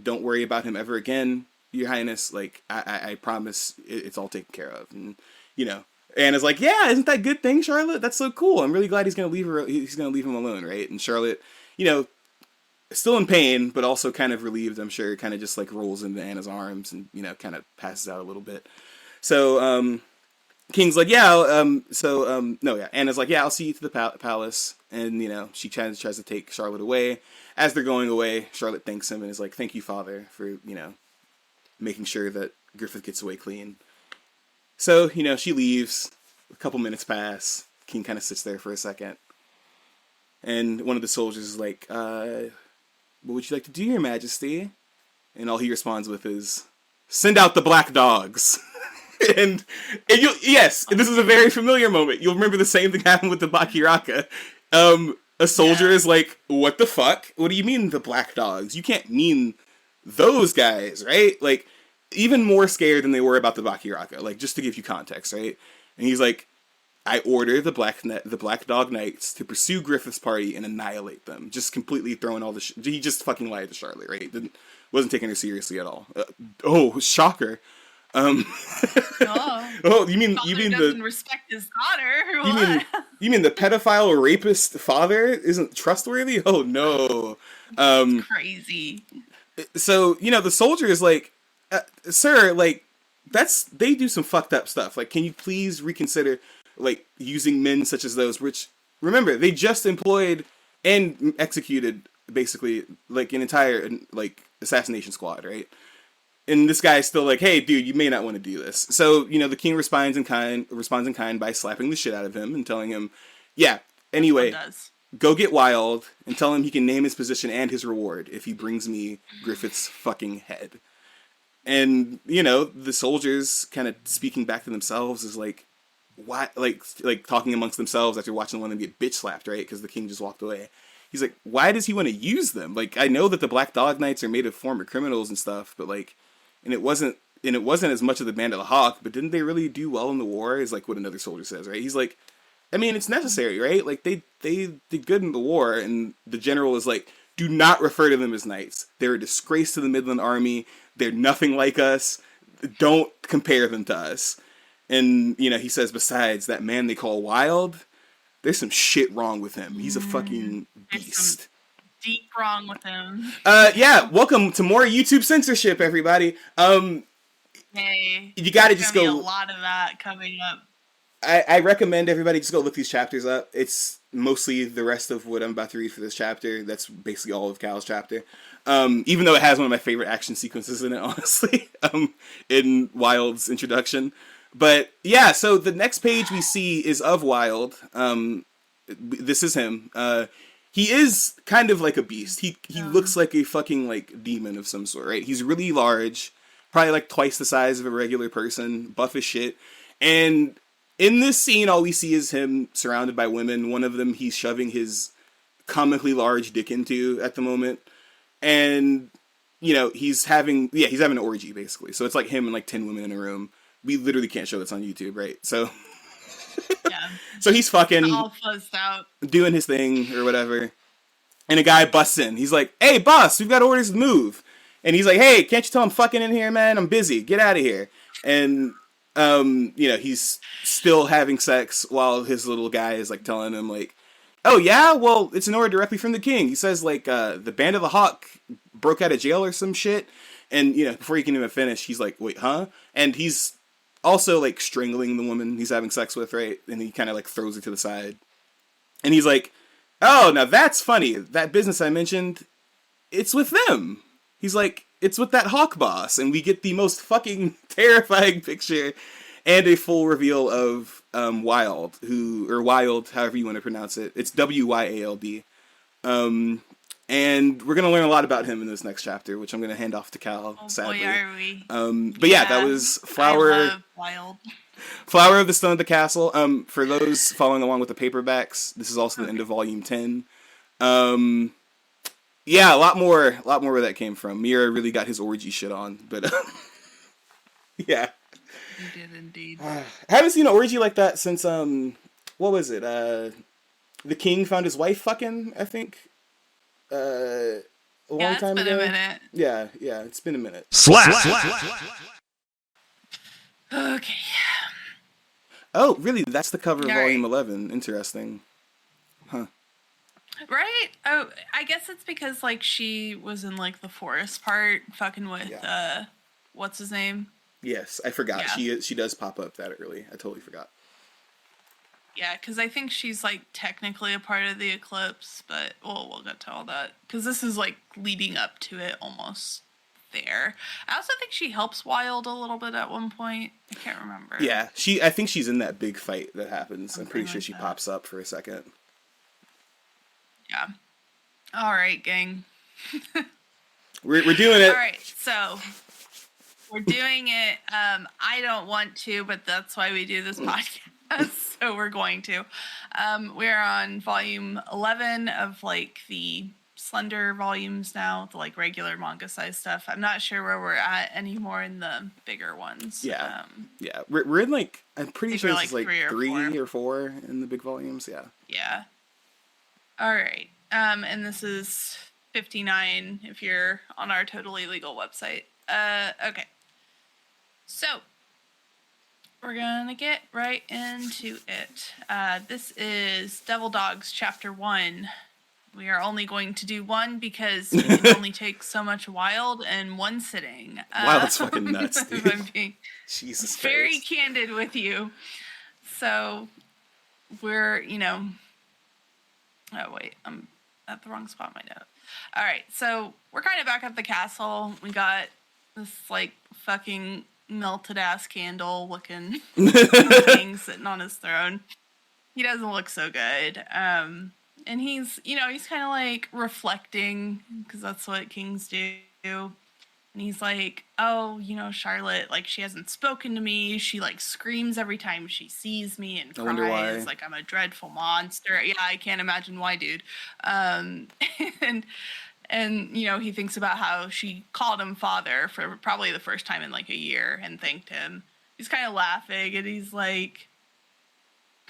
don't worry about him ever again, Your Highness. Like, I promise it's all taken care of. And, Anna's like, yeah, isn't that a good thing, Charlotte? That's so cool. I'm really glad he's going to leave him alone, right? And Charlotte, still in pain, but also kind of relieved, I'm sure, kind of just like rolls into Anna's arms and, kind of passes out a little bit. So, King's like, yeah, Anna's like, yeah, I'll see you to the palace. And, she tries to take Charlotte away. As they're going away, Charlotte thanks him and is like, thank you, Father, for, making sure that Griffith gets away clean. So, she leaves. A couple minutes pass. King kind of sits there for a second. And one of the soldiers is like, what would you like to do, Your Majesty? And all he responds with is, send out the black dogs. and yes, this is a very familiar moment. You'll remember the same thing happened with the Bakiraka. A soldier is like, what the fuck? What do you mean the black dogs? You can't mean those guys, right? Like, even more scared than they were about the Bakiraka, like, just to give you context, right? And he's like, I order the Black Dog Knights to pursue Griffith's party and annihilate them. Just completely throwing all the he just fucking lied to Charlotte, right? Wasn't taking her seriously at all. Shocker. Oh, you mean doesn't respect his daughter? What? You mean the pedophile or rapist father isn't trustworthy? Oh no. Crazy. So, the soldier is like, sir, like, they do some fucked up stuff. Like, can you please reconsider, like, using men such as those, which, remember, they just employed and executed, basically, like, an entire, like, assassination squad, right? And this guy's still like, hey, dude, you may not want to do this. So, the king responds in kind by slapping the shit out of him and telling him, yeah, anyway, go get Wild and tell him he can name his position and his reward if he brings me Griffith's fucking head. And, the soldiers kind of speaking back to themselves is like, why, like talking amongst themselves after watching one of them get bitch slapped, right? Because the king just walked away. He's like, why does he want to use them? Like, I know that the Black Dog Knights are made of former criminals and stuff, but like, and it wasn't as much of the Band of the Hawk, but didn't they really do well in the war? Is like what another soldier says, right? He's like, I mean, it's necessary, right? Like, they did good in the war, and the general is like, do not refer to them as knights. They're a disgrace to the Midland Army. They're nothing like us. Don't compare them to us. And, he says, besides, that man they call Wild, there's some shit wrong with him. He's a fucking beast. Deep wrong with him. Yeah, welcome to more YouTube censorship, everybody. Hey, you gotta just go. Be a lot of that coming up. I recommend everybody just go look these chapters up. It's mostly the rest of what I'm about to read for this chapter. That's basically all of Cal's chapter. Even though it has one of my favorite action sequences in it, honestly, in Wild's introduction. But yeah, so the next page we see is of Wild. This is him. He is kind of like a beast. He looks like a fucking like demon of some sort, right? He's really large, probably like twice the size of a regular person, buff as shit. And in this scene, all we see is him surrounded by women. One of them he's shoving his comically large dick into at the moment. And, he's having an orgy, basically. So it's like him and like 10 women in a room. We literally can't show this on YouTube, right? So yeah. So he's fucking all fuzzed out, doing his thing or whatever. And a guy busts in. He's like, hey, boss, we've got orders to move. And he's like, hey, can't you tell I'm fucking in here, man? I'm busy. Get out of here. And, he's still having sex while his little guy is like telling him like, oh, yeah? Well, it's an order directly from the king. He says, like, the Band of the Hawk broke out of jail or some shit. And, before he can even finish, he's like, wait, huh? And he's also, like, strangling the woman he's having sex with, right? And he kind of, like, throws her to the side. And he's like, oh, now that's funny. That business I mentioned, it's with them. He's like, it's with that Hawk boss. And we get the most fucking terrifying picture and a full reveal of Wild, Wild, however you want to pronounce it. It's Wyald. And we're going to learn a lot about him in this next chapter, which I'm going to hand off to Cal, sadly. Boy, are we. But yeah, that was Flower. I love Wild. Flower of the Stone of the Castle. For those following along with the paperbacks, this is also the end of volume 10. Yeah, a lot more where that came from. Miura really got his orgy shit on, but yeah. He did indeed. I haven't seen an orgy like that since what was it? The king found his wife fucking, I think. A long It's time been ago. a minute. Yeah, it's been a minute. Slap! Okay. Oh, really? That's the cover of All volume right. 11. Interesting. Right? Oh, I guess it's because like she was in like the forest part, fucking with what's his name? Yes, I forgot. Yeah. She does pop up that early. I totally forgot. Yeah, because I think she's like technically a part of the eclipse, but we'll get to all that because this is like leading up to it almost there. I also think she helps Wild a little bit at one point. I can't remember. Yeah, I think she's in that big fight that happens. I'm pretty Something sure like she that. pops up for a second. Yeah. All right, gang. We're doing it. All right, so we're doing it. I don't want to, but that's why we do this podcast. So we're going to. We're on volume 11 of like the slender volumes now, the like regular manga size stuff. I'm not sure where we're at anymore in the bigger ones. Yeah. Yeah. We're in like, I'm pretty sure we're this is like three or four in the big volumes. Yeah. Yeah. All right. And this is 59 if you're on our totally legal website. Okay. So we're gonna get right into it. This is Devil Dogs Chapter 1. We are only going to do one because you can only take so much Wild in one sitting. Wild's fucking nuts, if dude. I'm being Jesus Christ. very candid with you. So we're, oh wait, I'm at the wrong spot in my note. All right, so we're kind of back at the castle. We got this like fucking melted ass candle looking king sitting on his throne. He doesn't look so good. And he's kind of like reflecting because that's what kings do. And he's like, oh, Charlotte, like, she hasn't spoken to me. She, like, screams every time she sees me and I wonder why. cries like I'm a dreadful monster. Yeah, I can't imagine why, dude. And he thinks about how she called him father for probably the first time in, like, a year and thanked him. He's kind of laughing, and he's like,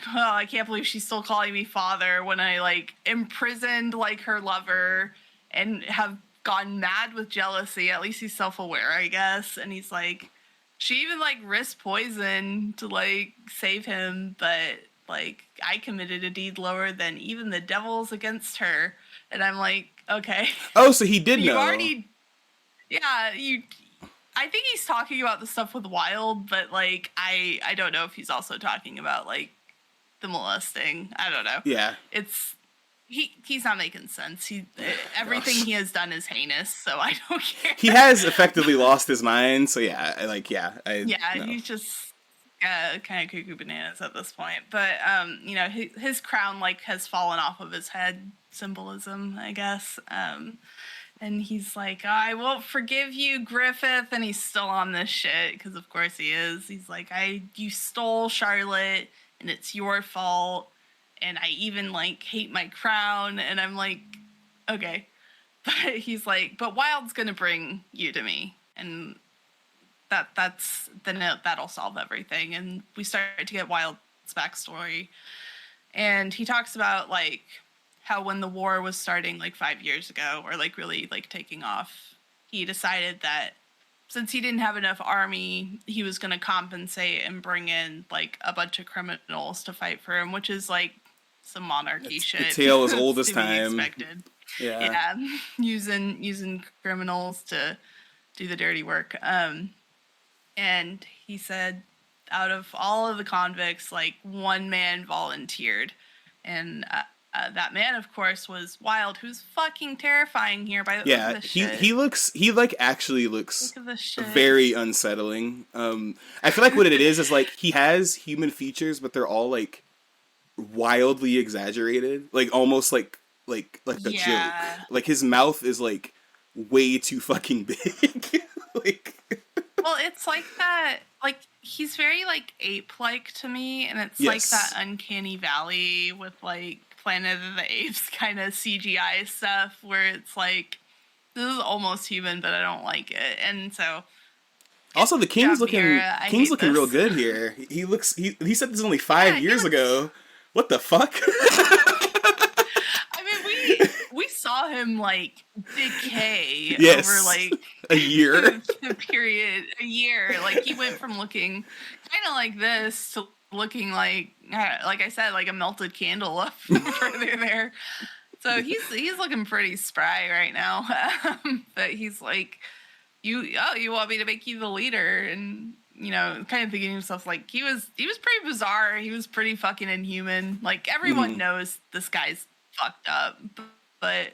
oh, I can't believe she's still calling me father when I, like, imprisoned, like, her lover and have gone mad with jealousy. At least he's self-aware, I guess. And he's like, she even like risked poison to like save him, but like I committed a deed lower than even the devils against her. And I'm like, okay. Oh, so he did know. I think he's talking about the stuff with Wild, but like I don't know if he's also talking about like the molesting. I don't know. Yeah. He's not making sense. Everything he has done is heinous, so I don't care. He has effectively lost his mind, so yeah. He's just kind of cuckoo bananas at this point. But his crown like has fallen off of his head, symbolism, I guess. And he's like, I won't forgive you, Griffith, and he's still on this shit because of course he is. He's like, you stole Charlotte, and it's your fault. And I even, like, hate my crown. And I'm like, okay. But he's like, but Wild's gonna bring you to me. And that'll solve everything. And we start to get Wild's backstory. And he talks about, like, how when the war was starting, like, 5 years ago, or, like, really, like, taking off, he decided that since he didn't have enough army, he was gonna compensate and bring in, like, a bunch of criminals to fight for him, which is, like, some monarchy shit. A tale as old as to be time. expected. Yeah. Using criminals to do the dirty work. And he said, out of all of the convicts, like one man volunteered, and that man, of course, was Wild, who's fucking terrifying here. By the look of this shit. he actually looks Look at this shit. very unsettling. I feel like what it is like he has human features, but they're all like wildly exaggerated, like almost like a joke. Like his mouth is like way too fucking big. like Well, it's like that. Like he's very like ape-like to me, and it's like Yes. that uncanny valley with like Planet of the Apes kind of CGI stuff, where it's like this is almost human, but I don't like it, and so. Also, the King's Job, looking Miura. I King's hate looking this. real good here. He looks he said this only 5 years ago. What the fuck? I mean, we saw him like decay Yes. over like a year. the period, a year. Like he went from looking kind of like this to looking like I said, like a melted candle up further there. So he's looking pretty spry right now. But he's like, you want me to make you the leader, and you know, kind of thinking to himself like he was pretty bizarre. He was pretty fucking inhuman. Like everyone knows this guy's fucked up, but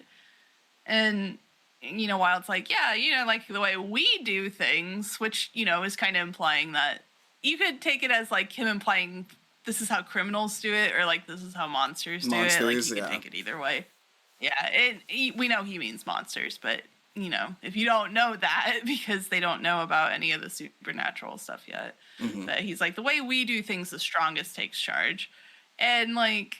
and you know, Wild's like, yeah, you know, like the way we do things, which you know is kind of implying that you could take it as like him implying this is how criminals do it, or like this is how monsters do it. Like you could take it either way. Yeah, we know he means monsters, but you know, if you don't know that because they don't know about any of the supernatural stuff yet, but he's like, the way we do things, the strongest takes charge. And like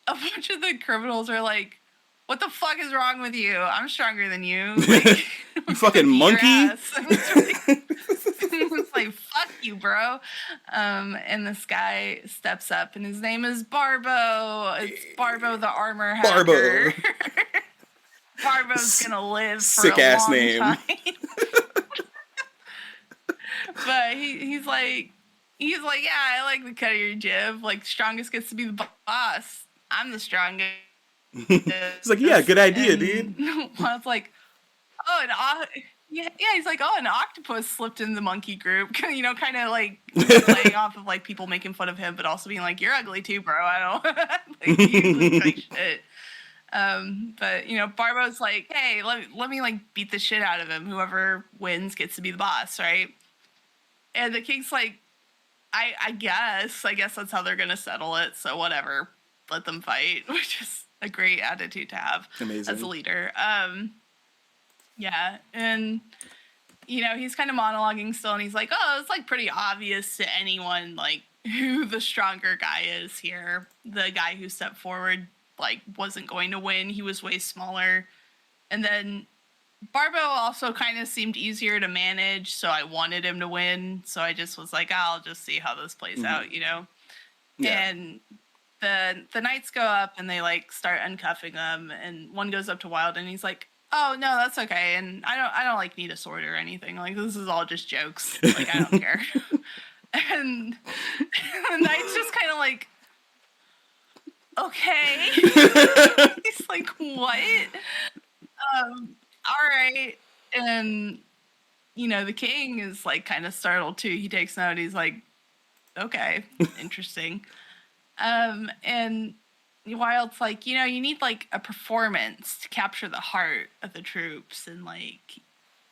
a bunch of the criminals are like, what the fuck is wrong with you? I'm stronger than you. Like, you fucking monkey. It's like, fuck you, bro. And this guy steps up, and his name is Barbo. It's Barbo the armor hacker. Barbo. Barbo's gonna live for sick a ass long name. time. But he's like, yeah, I like the cut of your jib. Like, strongest gets to be the boss. I'm the strongest. He's like, yeah, good idea, dude. Well, it's like, oh, yeah, he's like, oh, an octopus slipped in the monkey group. You know, kind of like playing off of like people making fun of him, but also being like, you're ugly too, bro. I don't like you look like shit. But you know, Barbo's like, hey, let me like beat the shit out of him. Whoever wins gets to be the boss, right? And the King's like, I guess that's how they're gonna settle it. So whatever, let them fight, which is a great attitude to have. Amazing. As a leader. Yeah, and you know, he's kind of monologuing still, and he's like, oh, it's like pretty obvious to anyone like who the stronger guy is here. The guy who stepped forward like wasn't going to win. He was way smaller. And then Barbo also kind of seemed easier to manage, so I wanted him to win. So I just was like, I'll just see how this plays out, you know? Yeah. And the knights go up and they like start uncuffing them, and one goes up to Wild and he's like, oh no, that's okay. And I don't like need a sword or anything. Like this is all just jokes. Like I don't care. And the knight's just kind of like, okay. He's like, what? All right. And, you know, the King is like kind of startled too. He takes note. He's like, okay, interesting. And Wild's like, you know, you need like a performance to capture the heart of the troops. And like,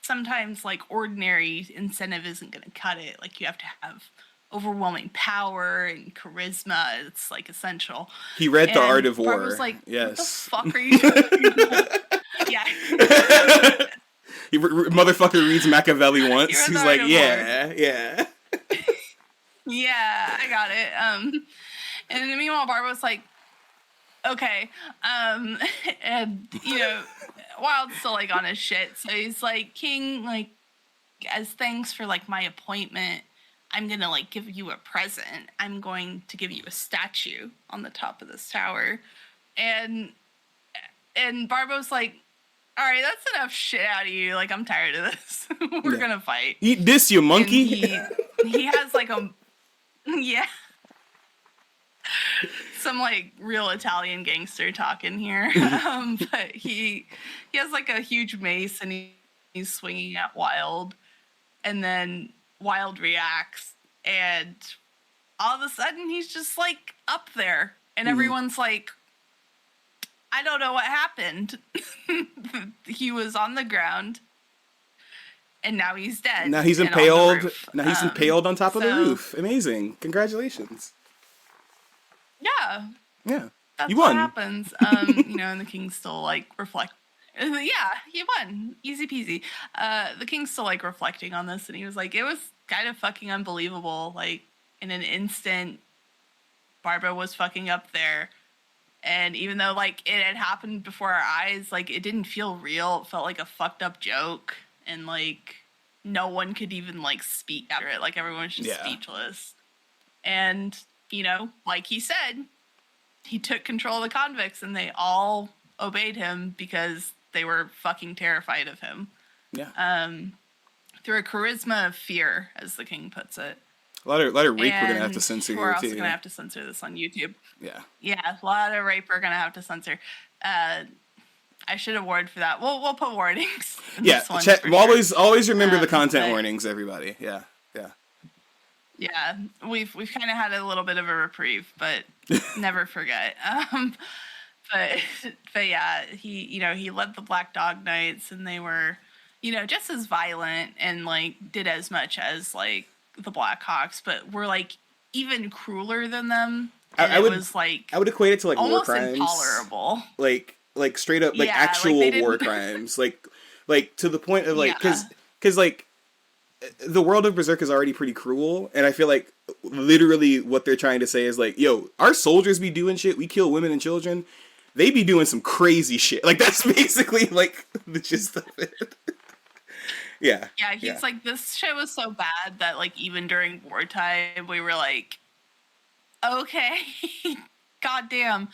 sometimes like ordinary incentive isn't going to cut it. Like you have to have overwhelming power and charisma. It's like essential. He read The Art of War. Barbo's like, yes. What the fuck are you doing? Yeah. Motherfucker reads Machiavelli once. He's like, yeah. Yeah, I got it. And meanwhile, Barbo's like, okay. And, you know, Wild's still like on his shit. So he's like, King, like, as thanks for like my appointment, I'm going to like give you a present. I'm going to give you a statue on the top of this tower. And Barbo's like, all right, that's enough shit out of you. Like, I'm tired of this. We're going to fight. Eat this, you monkey. And he has like some like real Italian gangster talking here. But he has like a huge mace and he's swinging at Wild. And then Wild reacts, and all of a sudden he's just like up there, and everyone's like, I don't know what happened. He was on the ground, and now he's dead. Now he's impaled. Now he's impaled on top of the roof. Amazing! Congratulations. Yeah. Yeah. That's you won. What happens. You know, and the King's still like Yeah, he won. Easy peasy. The king's still like reflecting on this, and he was like, it was kind of fucking unbelievable. Like, in an instant, Barbara was fucking up there. And even though like it had happened before our eyes, like it didn't feel real. It felt like a fucked up joke. And like no one could even like speak after it. Like everyone was just speechless. And, you know, like he said, he took control of the convicts and they all obeyed him because they were fucking terrified of him. Yeah. Through a charisma of fear, as the king puts it. A lot of rape we're gonna have to censor here too. We're also gonna have to censor this on YouTube. Yeah. Yeah, a lot of rape we're gonna have to censor. I should have warned for that. We'll put warnings. Yeah, always remember the content warnings, everybody. Yeah. Yeah, we've kind of had a little bit of a reprieve, but never forget. But yeah, he led the Black Dog Knights, and they were, just as violent and like did as much as like the Black Hawks, but were like even crueler than them. I would equate it to like war crimes, intolerable, like straight up like actual war crimes, like to the point of like because like the world of Berserk is already pretty cruel, and I feel like literally what they're trying to say is like, yo, our soldiers be doing shit, we kill women and children, they be doing some crazy shit. Like that's basically like the gist of it. Yeah, he's like, this shit was so bad that like even during wartime we were like, okay, goddamn.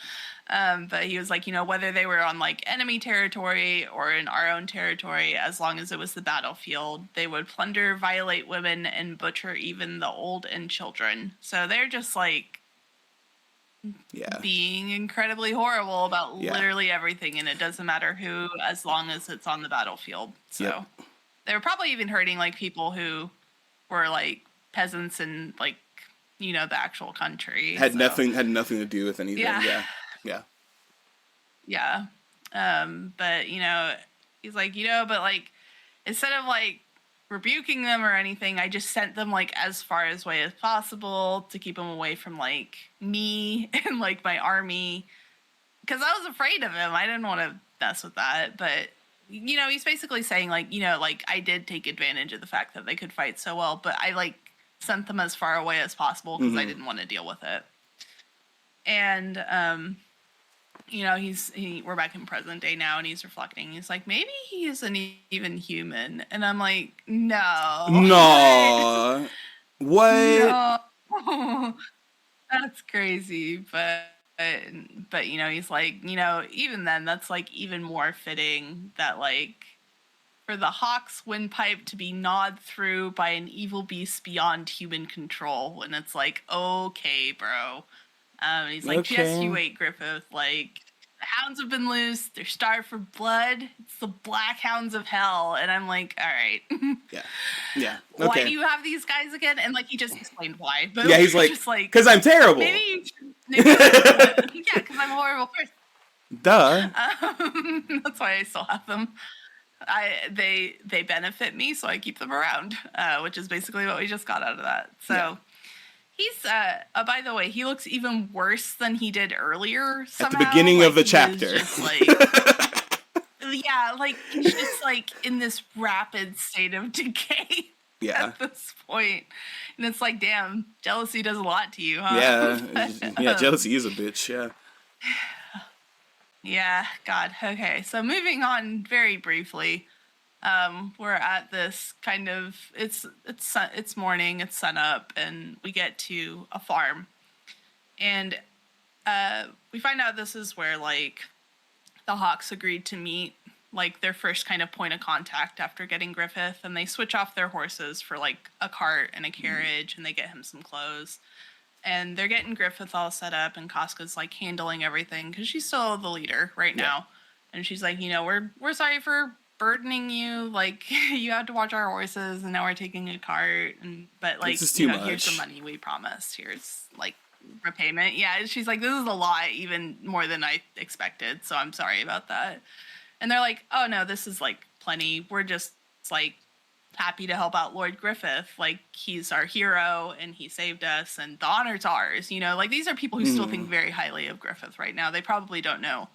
But he was like, whether they were on like enemy territory or in our own territory, as long as it was the battlefield, they would plunder, violate women, and butcher even the old and children. So they're just like being incredibly horrible about literally everything, and it doesn't matter who, as long as it's on the battlefield. So they were probably even hurting like people who were like peasants and like, the actual country. Had nothing to do with anything. Yeah. But, he's like, but like, instead of like rebuking them or anything, I just sent them like as far away as possible to keep them away from like me and like my army. Cause I was afraid of him. I didn't want to mess with that. But, he's basically saying like, like I did take advantage of the fact that they could fight so well, but I like sent them as far away as possible because I didn't want to deal with it. And, we're back in present day now, and he's reflecting. He's like, maybe he isn't even human. And I'm like, no. What? No. That's crazy. But, he's like, even then, that's like even more fitting that like, for the Hawk's windpipe to be gnawed through by an evil beast beyond human control. And it's like, okay, bro. He's like, just you wait, Griffith. Like, the hounds have been loose. They're starved for blood. It's the Black Hounds of Hell. And I'm like, all right. Yeah. Okay. Why do you have these guys again? And like, he just explained why. But yeah, he's like, because I'm terrible. Maybe you should. Yeah, because I'm a horrible person. Duh. That's why I still have them. They benefit me, so I keep them around, which is basically what we just got out of that. So he's by the way, he looks even worse than he did earlier somehow. At the beginning of the chapter. Just like, like he's just like in this rapid state of decay at this point. And it's like, damn, jealousy does a lot to you, huh? Yeah, jealousy is a bitch, Yeah, God. Okay, so moving on very briefly, we're at this kind of it's morning, it's sun up, and we get to a farm, and we find out this is where like the Hawks agreed to meet, like their first kind of point of contact after getting Griffith, and they switch off their horses for like a cart and a carriage, and they get him some clothes. And they're getting Griffith all set up, and Casca's like handling everything because she's still the leader right now. And she's like, we're sorry for burdening you. Like, you had to watch our horses, and now we're taking a cart. But like, here's the money we promised. Here's like repayment. Yeah, she's like, this is a lot, even more than I expected. So I'm sorry about that. And they're like, oh no, this is like plenty. We're just like happy to help out Lord Griffith. Like, he's our hero and he saved us and the honor's ours. Like, these are people who still think very highly of Griffith right now. They probably don't know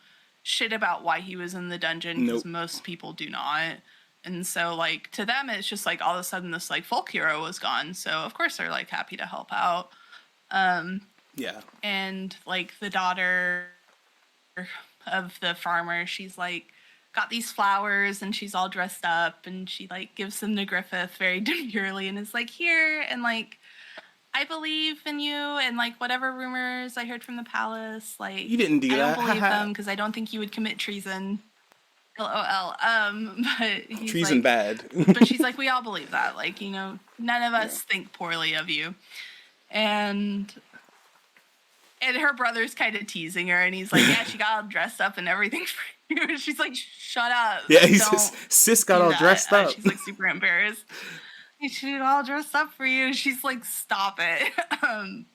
shit about why he was in the dungeon, because most people do not. And so, like, to them, it's just, like, all of a sudden this, like, folk hero was gone. So, of course, they're, like, happy to help out. Yeah. And, like, the daughter of the farmer, she's, like, got these flowers, and she's all dressed up, and she, like, gives them to Griffith very demurely, and is like, here, and, like, I believe in you, and, like, whatever rumors I heard from the palace, like, You didn't do I that. don't believe them, because I don't think you would commit treason. LOL. But he's treason like, bad. but she's like, we all believe that. Like, you know, none of us think poorly of you. And her brother's kind of teasing her, and he's like, yeah, she got all dressed up and everything for you. And she's like, shut up. Yeah, sis got all dressed up. She's like super embarrassed. She got all dressed up for you. She's like, stop it.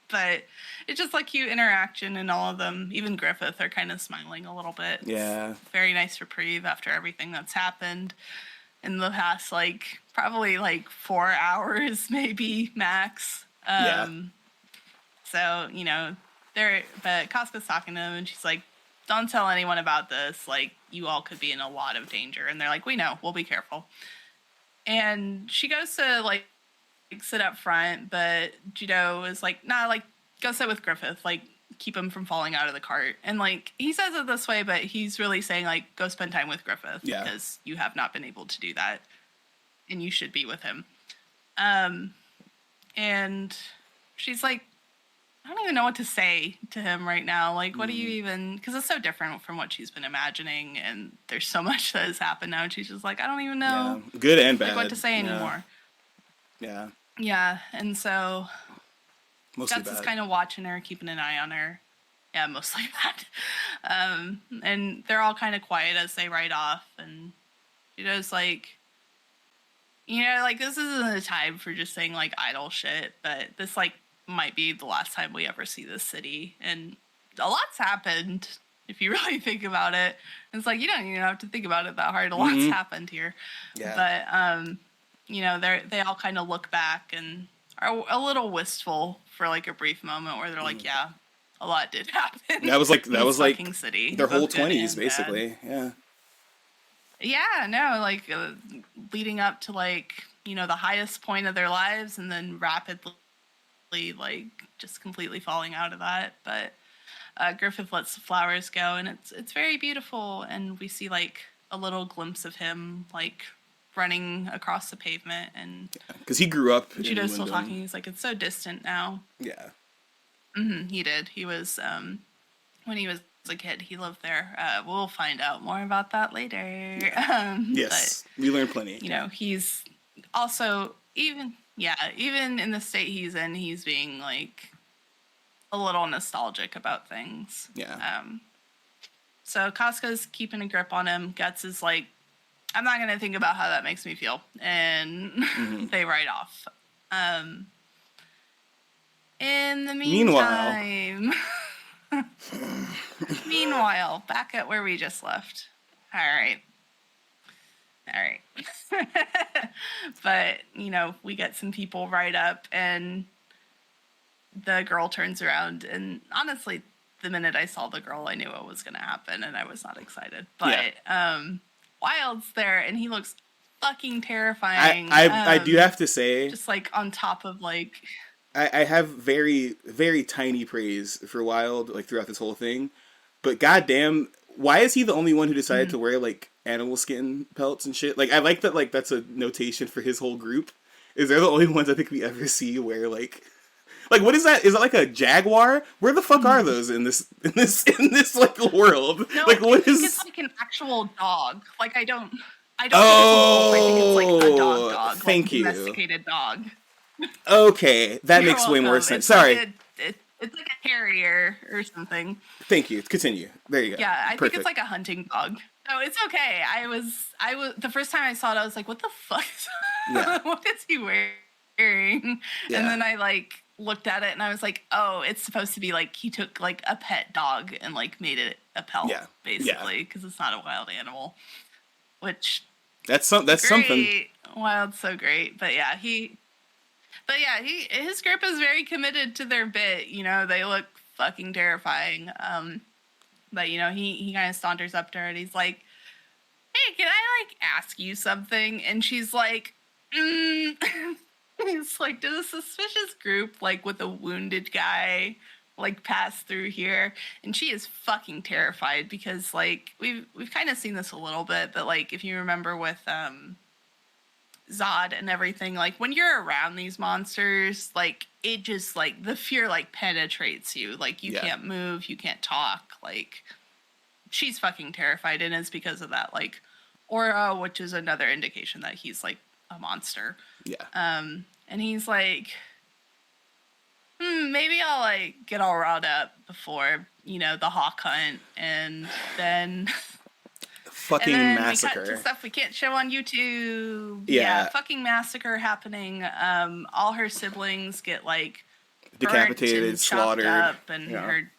But it's just like cute interaction, and all of them, even Griffith, are kind of smiling a little bit. Yeah. It's very nice reprieve after everything that's happened in the past, like, probably like 4 hours, maybe max. So, you know, but Casca's talking to them, and she's like, don't tell anyone about this. Like, you all could be in a lot of danger. And they're like, we know, we'll be careful. And she goes to, like sit up front, but Judo is like, nah, like, go sit with Griffith, like, keep him from falling out of the cart. And, like, he says it this way, but he's really saying, like, go spend time with Griffith, because you have not been able to do that, and you should be with him. And she's like, I don't even know what to say to him right now. Like, what do you even... Because it's so different from what she's been imagining, and there's so much that has happened now, and she's just like, I don't even know. Yeah. Good and bad. Like, what to say anymore. Yeah. Yeah, and so... Mostly Guts bad. is kind of watching her, keeping an eye on her. Yeah, mostly bad. And they're all kind of quiet as they ride off, and Judo's like... You know, like, this isn't a time for just saying, like, idle shit, but this, like, might be the last time we ever see this city, and a lot's happened if you really think about it. It's like, you don't even have to think about it that hard. A lot's happened here. But you know, they all kind of look back and are a little wistful for like a brief moment where they're like, yeah, a lot did happen. That was like city, their whole 20s basically. Yeah, no, like leading up to, like, you know, the highest point of their lives, and then rapidly, like, just completely falling out of that. But Griffith lets the flowers go, and it's very beautiful, and we see, like, a little glimpse of him, like, running across the pavement, and because he grew up. Judo's still talking. He's like, it's so distant now. Yeah. He did. He was when he was a kid, he lived there. We'll find out more about that later. Yes, but, we learned plenty. You know, he's also even in the state he's in, he's being like a little nostalgic about things. Yeah. So Casca's keeping a grip on him. Guts is like, I'm not gonna think about how that makes me feel, and they ride off. In the meantime, meanwhile, back at where we just left. All right. But, you know, we get some people ride up, and the girl turns around, and honestly, the minute I saw the girl, I knew what was going to happen, and I was not excited. But Wild's there, and he looks fucking terrifying. I do have to say, just like on top of like, I have very, very tiny praise for Wild, like, throughout this whole thing. But goddamn, why is he the only one who decided to wear, like, animal skin pelts and shit? Like, I like that, like, that's a notation for his whole group. Is they're the only ones I think we ever see wear, like, what is that? Is that like a jaguar? Where the fuck are those in this like world? No, like, what is? It's like an actual dog. Like, I don't think it's a wolf. I think it's like a dog. Thank like you. Domesticated dog. Okay, that makes way more sense. Sorry. It's like a terrier or something. Thank you. Continue. There you go. Yeah, I think it's like a hunting dog. No, it's okay. I was the first time I saw it, I was like, what the fuck? What is he wearing? Yeah. And then I like looked at it and I was like, oh, it's supposed to be like he took like a pet dog and like made it a pelt, basically, because it's not a wild animal. Which that's something. Wild's so great, but yeah, his group is very committed to their bit. You know, they look fucking terrifying. But, you know, he kind of saunters up to her and he's like, hey, can I, like, ask you something? And she's like, He's like, did a suspicious group, like, with a wounded guy, like, pass through here? And she is fucking terrified because, like, we've kind of seen this a little bit, but, like, if you remember with, Zod and everything, like, when you're around these monsters, like, it just, like, the fear, like, penetrates you. Like, you can't move, you can't talk, like, she's fucking terrified, and it's because of that, like, aura, which is another indication that he's, like, a monster. Yeah. And he's like, maybe I'll, like, get all riled up before, you know, the hawk hunt, and then... Fucking and then massacre. We cut to stuff we can't show on YouTube. Yeah. Fucking massacre happening. All her siblings get, like, decapitated, slaughtered. Up, and her...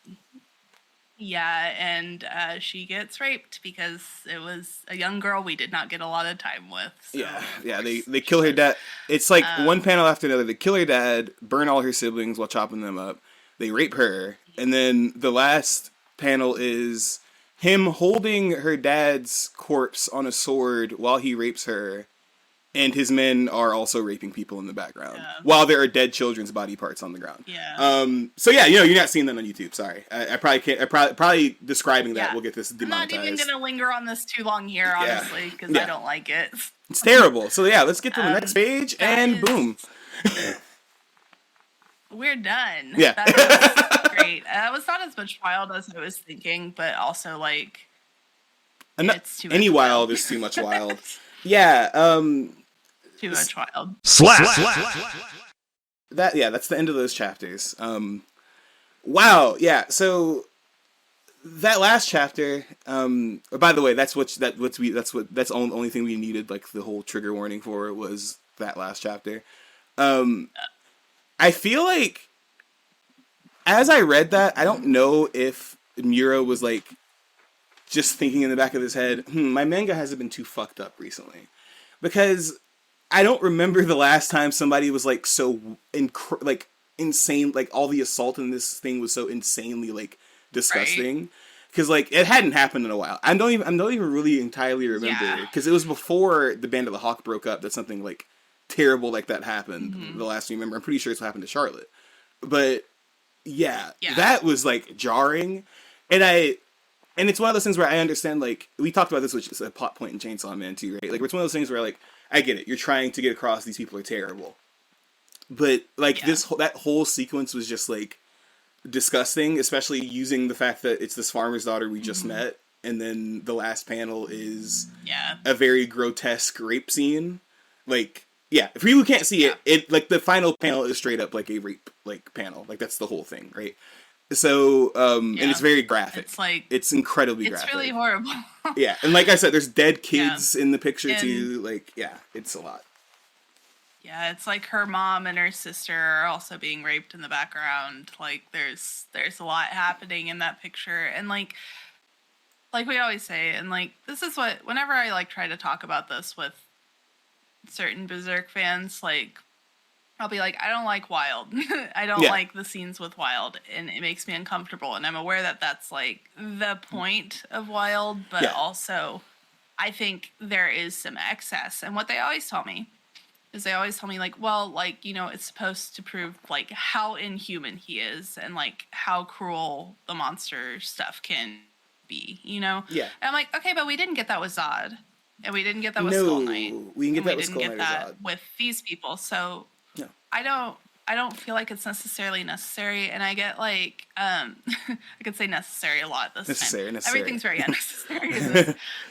Yeah, and she gets raped because it was a young girl we did not get a lot of time with. So yeah, they kill her dad. It's like one panel after another. They kill her dad, burn all her siblings while chopping them up. They rape her, and then the last panel is him holding her dad's corpse on a sword while he rapes her, and his men are also raping people in the background while there are dead children's body parts on the ground. Yeah. So yeah, you know, you're not seeing that on YouTube. Sorry, I probably can't. Probably describing that will get this demonetized. I'm not even gonna linger on this too long here, honestly, because I don't like it. It's terrible. So yeah, let's get to the next page, and boom. We're done. Yeah. That was great. It was not as much wild as I was thinking, but also, like, it's too much any wild is too much wild. Yeah. Too much wild. Slap. That's the end of those chapters. Wow. Yeah. So that last chapter. By the way, that's the only thing we needed. Like, the whole trigger warning for was that last chapter. I feel like, as I read that, I don't know if Miura was, like, just thinking in the back of his head, my manga hasn't been too fucked up recently. Because I don't remember the last time somebody was, like, so, insane, like, all the assault in this thing was so insanely, like, disgusting. Because, like, it hadn't happened in a while. I don't even really entirely remember. Because it was before the Band of the Hawk broke up that something, like, terrible like that happened. The last time you remember. I'm pretty sure it's what happened to Charlotte. But, yeah, that was, like, jarring. And it's one of those things where I understand, like, we talked about this, which is a plot point in Chainsaw Man too, right? Like, it's one of those things where, like, I get it. You're trying to get across these people are terrible. But, like, that whole sequence was just, like, disgusting, especially using the fact that it's this farmer's daughter we just met, and then the last panel is a very grotesque rape scene. Like, if people can't see it, like, the final panel is straight up, like, a rape, like, panel. Like, that's the whole thing, right? So, and it's very graphic. It's, like... It's incredibly graphic. It's really horrible. Yeah, and like I said, there's dead kids in the picture, too. Like, it's a lot. Yeah, it's like her mom and her sister are also being raped in the background. Like, there's a lot happening in that picture. And, like we always say, and, like, this is what... Whenever I, like, try to talk about this with certain Berserk fans, like... I'll be like, I don't like wild. I don't like the scenes with wild, and it makes me uncomfortable. And I'm aware that that's, like, the point of wild, but also I think there is some excess. And what they always tell me is like, well, like, you know, it's supposed to prove, like, how inhuman he is and, like, how cruel the monster stuff can be, you know? Yeah. And I'm like, okay, but we didn't get that with Zod. And we didn't get that with Skull Knight. We didn't get that with Skull Knight. We didn't get that with these people, so... No. I don't feel like it's necessarily necessary, and I get, like, I could say necessary a lot this time. Everything's very unnecessary.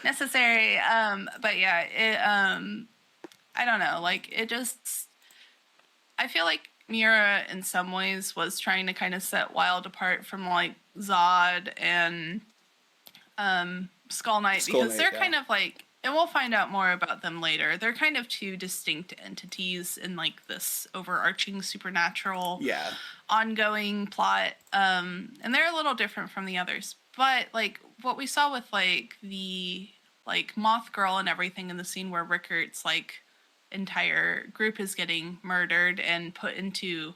Necessary, but yeah, it, I don't know, like, it just, I feel like Miura, in some ways, was trying to kind of set Wild apart from, like, Zod and, Skull Knight, because they're kind of, like, and we'll find out more about them later. They're kind of two distinct entities in, like, this overarching supernatural ongoing plot. And they're a little different from the others. But, like, what we saw with, like, the, like, Moth Girl and everything in the scene where Rickert's, like, entire group is getting murdered and put into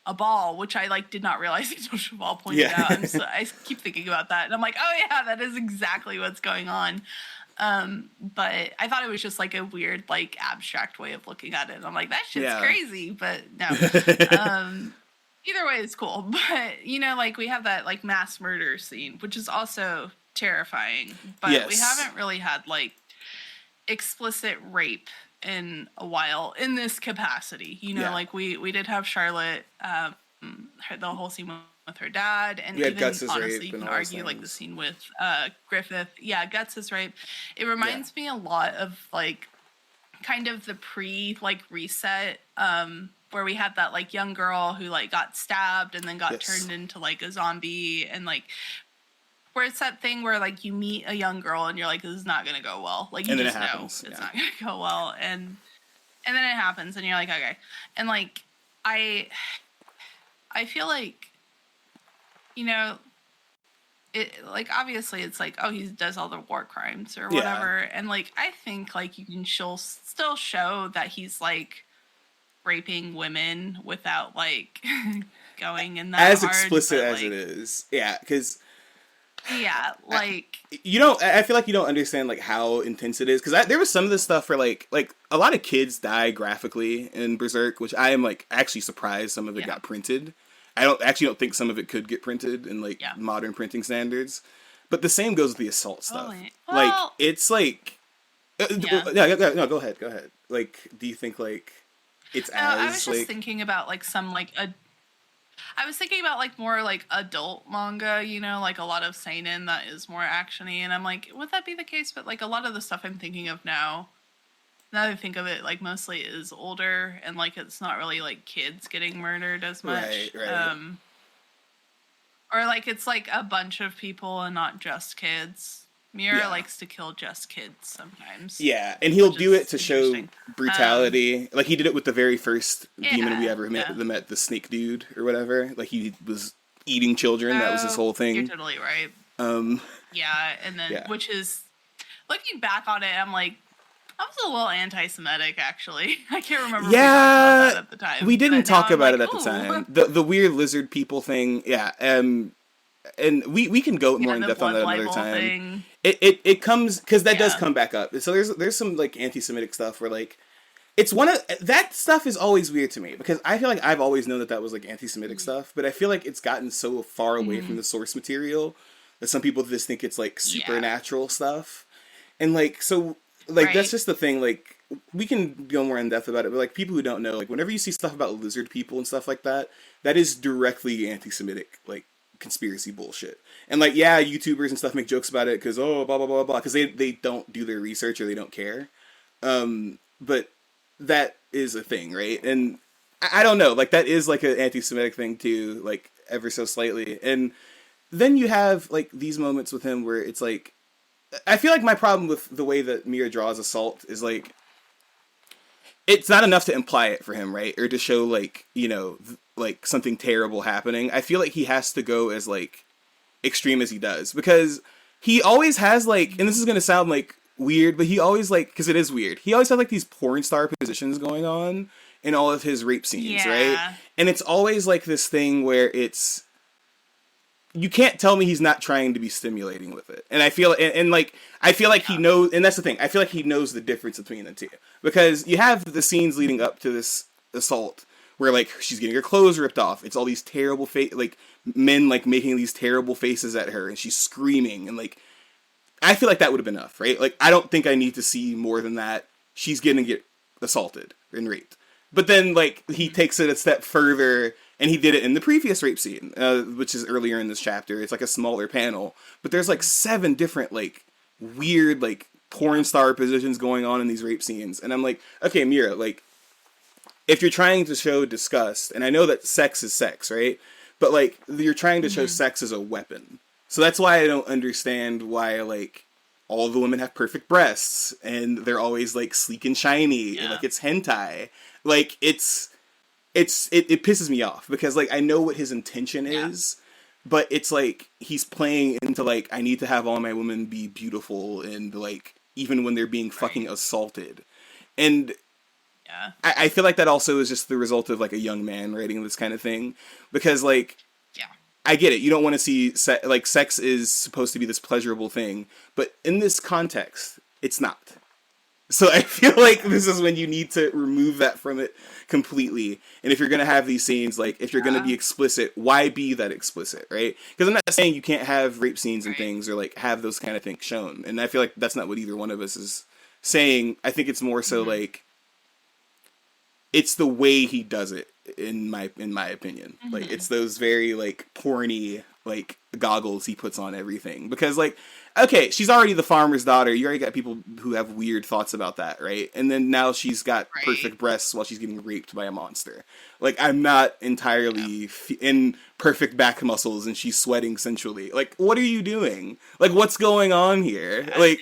a ball, which I like did not realize until Chevall pointed out. I keep thinking about that, and I'm like, oh yeah, that is exactly what's going on. But I thought it was just like a weird, like abstract way of looking at it. And I'm like, that shit's crazy, but no. Either way, it's cool. But you know, like we have that like mass murder scene, which is also terrifying. But we haven't really had like explicit rape in a while in this capacity. You know, like we did have Charlotte, the whole scene with her dad, and even honestly you can argue like the scene with Griffith. Yeah, Guts' rape. It reminds me a lot of like kind of the pre like reset where we had that like young girl who like got stabbed and then got turned into like a zombie, and like where it's that thing where like you meet a young girl and you're like, this is not gonna go well, like you just know it's not gonna go well, and then it happens and you're like, okay. And like I feel like, you know, it like obviously it's like, oh, he does all the war crimes or whatever, and like I think like you can still show that he's like raping women without like going in that as hard, explicit as like, it is, because like you don't. I feel like you don't understand like how intense it is, because there was some of this stuff where like a lot of kids die graphically in Berserk, which I am like actually surprised some of it got printed. I don't think some of it could get printed in like modern printing standards, but the same goes with the assault stuff. Well, like it's like no, go ahead. Like, do you think like it's I was just thinking about like some like I was thinking about like more like adult manga, you know, like a lot of seinen that is more actiony, and I'm like, would that be the case? But like a lot of the stuff I'm thinking of now that I think of it, like mostly is older, and like it's not really like kids getting murdered as much, right. Or like it's like a bunch of people and not just kids. Miura likes to kill just kids sometimes. Yeah, and he'll do it to show brutality. Like he did it with the very first demon we ever met, the snake dude or whatever. Like he was eating children. That was his whole thing. You're totally right. Yeah, and then which is looking back on it, I'm like, I was a little anti-Semitic, actually. I can't remember if we talked about that at the time. We didn't talk about it at the time. The weird lizard people thing, and we can go more in depth on that another time. Thing. It comes, because that does come back up. So there's some like anti-Semitic stuff where like it's one of that stuff is always weird to me, because I feel like I've always known that was like anti-Semitic stuff, but I feel like it's gotten so far away from the source material that some people just think it's like supernatural stuff, and like so. Like, that's just the thing, like, we can go more in depth about it, but, like, people who don't know, like, whenever you see stuff about lizard people and stuff like that, that is directly anti-Semitic, like, conspiracy bullshit. And, like, YouTubers and stuff make jokes about it, because, blah, blah, blah, blah, because they don't do their research or they don't care. But that is a thing, right? And I don't know, like, that is, like, an anti-Semitic thing, too, like, ever so slightly. And then you have, like, these moments with him where it's, like, I feel like my problem with the way that Miura draws assault is, like, it's not enough to imply it for him, right? Or to show, like, you know, like, something terrible happening. I feel like he has to go as, like, extreme as he does. Because he always has, like, and this is going to sound, like, weird, but he always, like, because it is weird, he always has, like, these porn star positions going on in all of his rape scenes, right? And it's always, like, this thing where it's, you can't tell me he's not trying to be stimulating with it. And I feel, and like, I feel like he knows, and that's the thing, I feel like he knows the difference between the two. Because you have the scenes leading up to this assault, where, like, she's getting her clothes ripped off. It's all these terrible, like, men, like, making these terrible faces at her, and she's screaming, and, like, I feel like that would have been enough, right? Like, I don't think I need to see more than that. She's gonna get assaulted and raped. But then, like, he takes it a step further, and he did it in the previous rape scene, which is earlier in this chapter. It's like a smaller panel, but there's like 7 different like weird like porn star positions going on in these rape scenes, and I'm like, okay, Miura, like, if you're trying to show disgust, and I know that sex is sex, right? But like you're trying to show sex as a weapon, so that's why I don't understand why like all the women have perfect breasts and they're always like sleek and shiny, and, like it's hentai, like it pisses me off, because like I know what his intention is, but it's like he's playing into like, I need to have all my women be beautiful, and like even when they're being fucking assaulted, and Yeah. I feel like that also is just the result of like a young man writing this kind of thing, because like Yeah. I get it. You don't want to see like sex is supposed to be this pleasurable thing, but in this context, it's not. So I feel like this is when you need to remove that from it completely. And if you're going to have these scenes, like if you're going to be explicit, why be that explicit, right? Because I'm not saying you can't have rape scenes and things or like have those kind of things shown. And I feel like that's not what either one of us is saying. I think it's more so like it's the way he does it in my opinion. Like it's those very like porny like goggles he puts on everything, because like okay, she's already the farmer's daughter. You already got people who have weird thoughts about that, right? And then now she's got perfect breasts while she's getting raped by a monster. Like I'm not entirely in perfect back muscles and she's sweating sensually. Like what are you doing? Like what's going on here? Like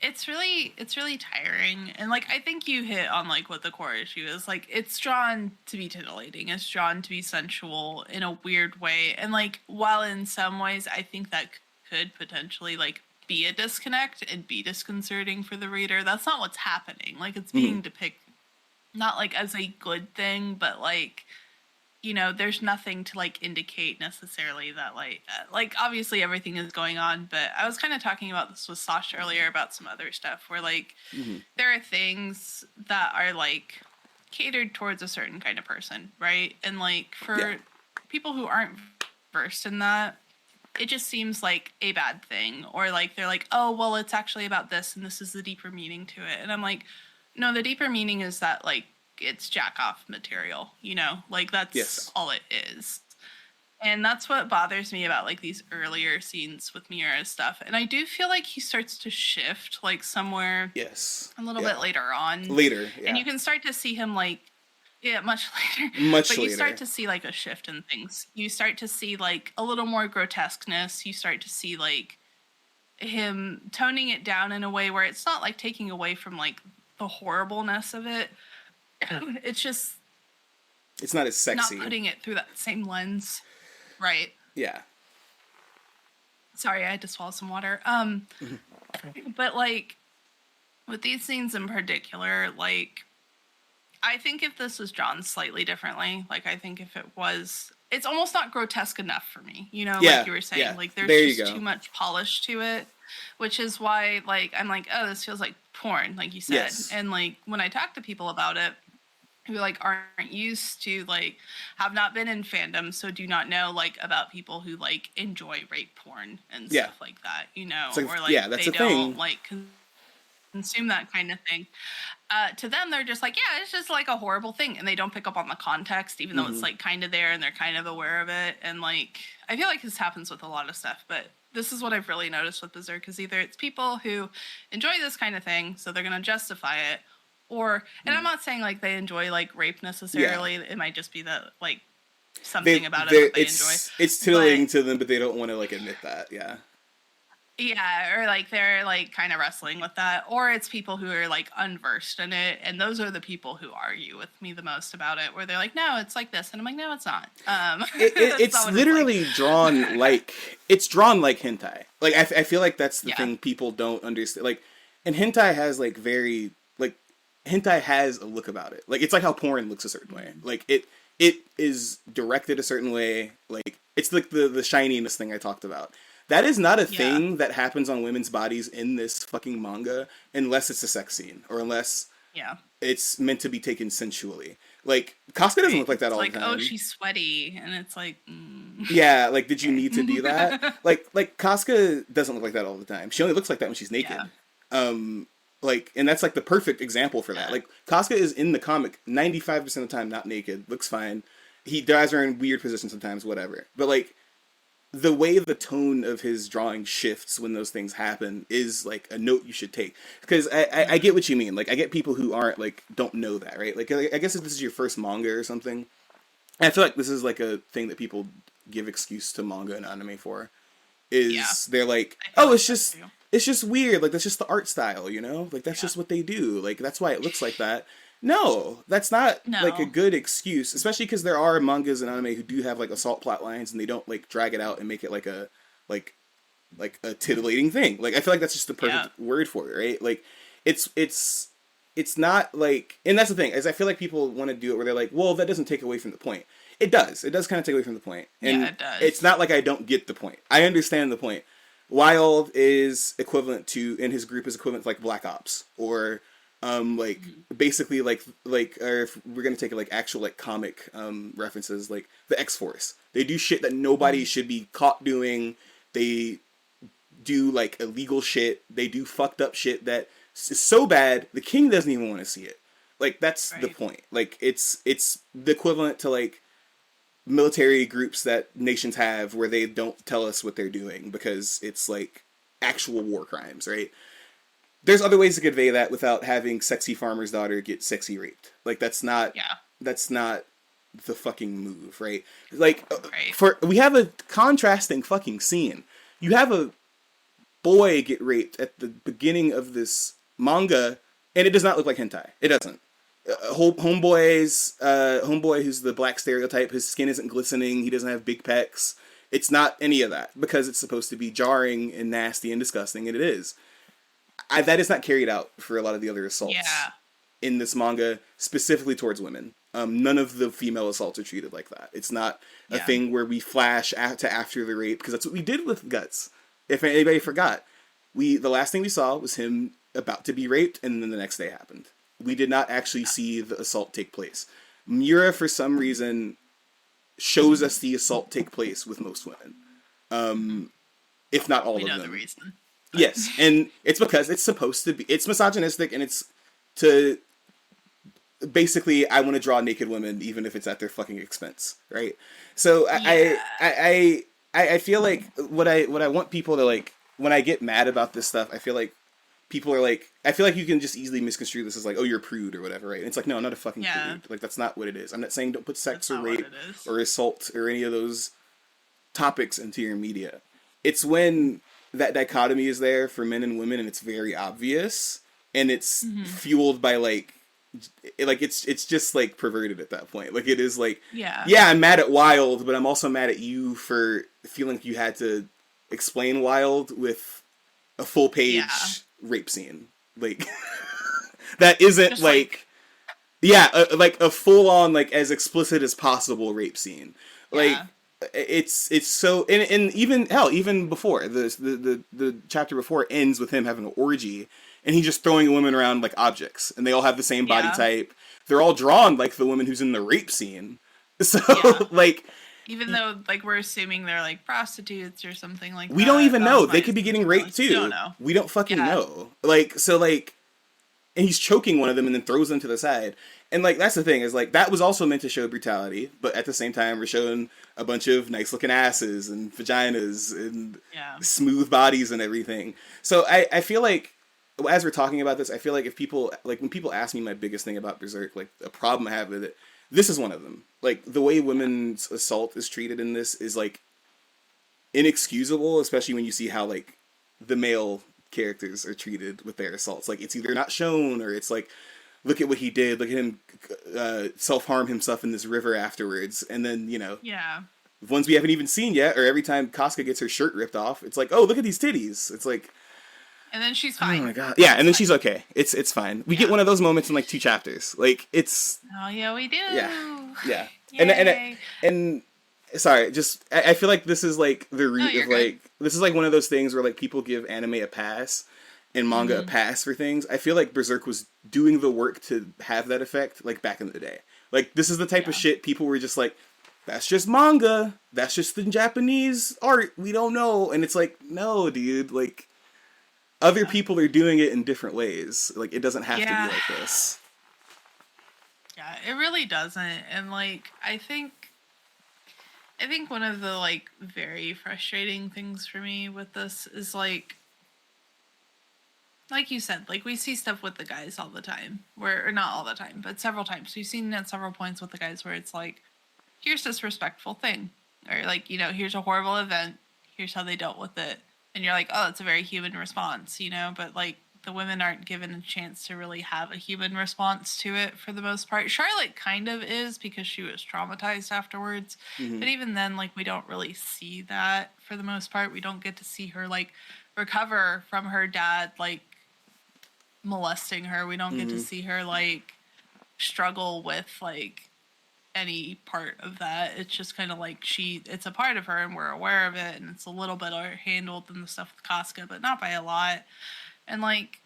it's really tiring, and like I think you hit on like what the core issue is. Like it's drawn to be titillating, it's drawn to be sensual in a weird way, and like while in some ways I think that could potentially like be a disconnect and be disconcerting for the reader, that's not what's happening. Like it's being depicted not like as a good thing, but like, you know, there's nothing to like indicate necessarily that like obviously everything is going on, but I was kind of talking about this with Sasha earlier about some other stuff where like there are things that are like catered towards a certain kind of person, right? And like for people who aren't versed in that, it just seems like a bad thing, or like they're like, oh well, it's actually about this and this is the deeper meaning to it. And I'm like, no, the deeper meaning is that like it's jack off material, you know, like that's all it is. And that's what bothers me about like these earlier scenes with Miura stuff. And I do feel like he starts to shift like somewhere a little bit later on. And you can start to see him like much later. But you start to see like a shift in things. You start to see like a little more grotesqueness. You start to see like him toning it down in a way where it's not like taking away from like the horribleness of it. It's just it's not as sexy. Not putting it through that same lens. Right. Yeah. Sorry, I had to swallow some water. But like with these scenes in particular, like I think if this was drawn slightly differently, like I think if it was, it's almost not grotesque enough for me, you know, like you were saying, like there's just too much polish to it, which is why like I'm like, oh, this feels like porn, like you said. And like when I talk to people about it who like aren't used to like have not been in fandom, so do not know like about people who like enjoy rape porn and stuff like that, you know, like, or like that's they don't thing. like consume that kind of thing. To them, they're just like, yeah, it's just like a horrible thing, and they don't pick up on the context, even though it's like kind of there and they're kind of aware of it. And like I feel like this happens with a lot of stuff, but this is what I've really noticed with Berserk, is either it's people who enjoy this kind of thing, so they're going to justify it, or, and I'm not saying like they enjoy like rape necessarily. It might just be that like something about it that they enjoy. It's titillating to them, but they don't want to like admit that. Yeah, or like they're like kind of wrestling with that, or it's people who are like unversed in it, and those are the people who argue with me the most about it, where they're like, no, it's like this, and I'm like, no, it's not. It's literally drawn like it's drawn like hentai. Like I feel like that's the thing people don't understand. Like, and hentai has like very like hentai has a look about it. Like it's like how porn looks a certain way. Like it is directed a certain way. Like it's like the shininess thing I talked about. That is not a thing that happens on women's bodies in this fucking manga unless it's a sex scene, or unless it's meant to be taken sensually. Like, Casca doesn't look like that all the time. Like, oh, she's sweaty, and it's like... Yeah, like, did you need to do that? like, Casca doesn't look like that all the time. She only looks like that when she's naked. Like, and that's, like, the perfect example for that. Like, Casca is in the comic 95% of the time not naked, looks fine. He drives her in weird positions sometimes, whatever. But, like, the way the tone of his drawing shifts when those things happen is like a note you should take, because I get what you mean. Like I get people who aren't like don't know that, right? Like I guess if this is your first manga or something, I feel like this is like a thing that people give excuse to manga and anime for, is they're like, oh, it's just weird, like that's just the art style, you know, like that's just what they do, like that's why it looks like that. No, that's not like a good excuse, especially because there are mangas and anime who do have like assault plot lines, and they don't like drag it out and make it like a like like a titillating thing. Like I feel like that's just the perfect word for it, right? Like it's not like, and that's the thing, is I feel like people want to do it where they're like, well, that doesn't take away from the point. It does. It does kind of take away from the point. And yeah, it does. it's not like I don't get the point. I understand the point. Wild is equivalent to, in his group is equivalent to like Black Ops, or like basically like or if we're gonna take it like actual like comic references, like the X-Force. They do shit that nobody should be caught doing. They do like illegal shit. They do fucked up shit that is so bad the king doesn't even want to see it. Like that's the point. Like it's the equivalent to like military groups that nations have where they don't tell us what they're doing because it's like actual war crimes, right? There's other ways to convey that without having sexy farmer's daughter get sexy raped. Like that's not the fucking move, right? Like we have a contrasting fucking scene. You have a boy get raped at the beginning of this manga, and it does not look like hentai. It doesn't. Homeboy who's the black stereotype, his skin isn't glistening, he doesn't have big pecs. It's not any of that, because it's supposed to be jarring and nasty and disgusting, and it is. That is not carried out for a lot of the other assaults in this manga, specifically towards women. None of the female assaults are treated like that. It's not a thing where we flash to after the rape, because that's what we did with Guts. If anybody forgot, the last thing we saw was him about to be raped, and then the next day happened. We did not actually see the assault take place. Miura, for some reason, shows us the assault take place with most women, if not all of them. We know the reason. Yes, and it's because it's supposed to be. It's misogynistic, and it's to basically, I want to draw naked women, even if it's at their fucking expense, right? So I feel like what I want people to like, when I get mad about this stuff, I feel like people are like, I feel like you can just easily misconstrue this as like, oh, you're a prude or whatever, right? And it's like, no, I'm not a fucking prude. Like, that's not what it is. I'm not saying don't put sex or rape or assault or any of those topics into your media. It's when that dichotomy is there for men and women, and it's very obvious, and it's fueled by like it's just like perverted at that point. Like it is like, I'm mad at Wild, but I'm also mad at you for feeling like you had to explain Wild with a full page rape scene. Like that isn't just like like a full on, like as explicit as possible rape scene. Like it's so, and even before the chapter before ends with him having an orgy, and he's just throwing women around like objects, and they all have the same body type. They're all drawn like the woman who's in the rape scene. So like, even though like we're assuming they're like prostitutes or something like that. We don't even know. They could be getting raped too. We don't know. We don't fucking know. Like, so like, and he's choking one of them and then throws them to the side. And like, that's the thing, is like, that was also meant to show brutality, but at the same time we're showing a bunch of nice looking asses and vaginas and smooth bodies and everything. So I feel like, as we're talking about this, I feel like if people, like when people ask me my biggest thing about Berserk, like a problem I have with it, this is one of them. Like the way women's assault is treated in this is like inexcusable, especially when you see how like the male characters are treated with their assaults. Like it's either not shown, or it's like, look at what he did, look at him self-harm himself in this river afterwards, and then, you know, ones we haven't even seen yet, or every time Casca gets her shirt ripped off, it's like, oh, look at these titties. It's like, and then she's fine. Oh my god. Yeah, and then she's okay. It's fine. We get one of those moments in like 2 chapters. Like it's. Oh yeah, we do. Yeah. And sorry, just I feel like this is like the root of like, this is like one of those things where like people give anime a pass and manga a pass for things. I feel like Berserk was doing the work to have that effect like back in the day. Like this is the type of shit people were just like, that's just manga. That's just the Japanese art. We don't know. And it's like, no, dude, like. Other people are doing it in different ways. Like, it doesn't have to be like this. Yeah, it really doesn't. And, like, I think one of the, like, very frustrating things for me with this is, like you said, like, we see stuff with the guys all the time. Or not all the time, but several times. We've seen at several points with the guys where it's, like, here's this respectful thing. Or, like, you know, here's a horrible event. Here's how they dealt with it. And you're like, oh, it's a very human response, you know? But, like, the women aren't given a chance to really have a human response to it for the most part. Charlotte kind of is because she was traumatized afterwards. Mm-hmm. But even then, like, we don't really see that for the most part. We don't get to see her, like, recover from her dad, like, molesting her. We don't get to see her, like, struggle with, like, any part of that. It's just kind of like it's a part of her and we're aware of it, and it's a little bit handled than the stuff with Casca, but not by a lot. And like,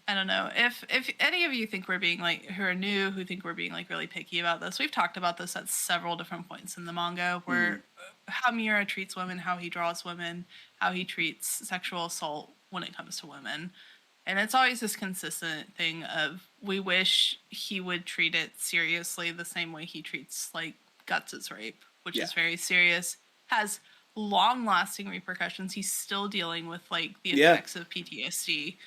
I don't know if any of you think we're being like, who are new, who think we're being like really picky about this. We've talked about this at several different points in the manga, where how Miura treats women, how he draws women, how he treats sexual assault when it comes to women. And it's always this consistent thing of, we wish he would treat it seriously the same way he treats, like, Guts' rape, which is very serious, has long-lasting repercussions. He's still dealing with, like, the effects of PTSD.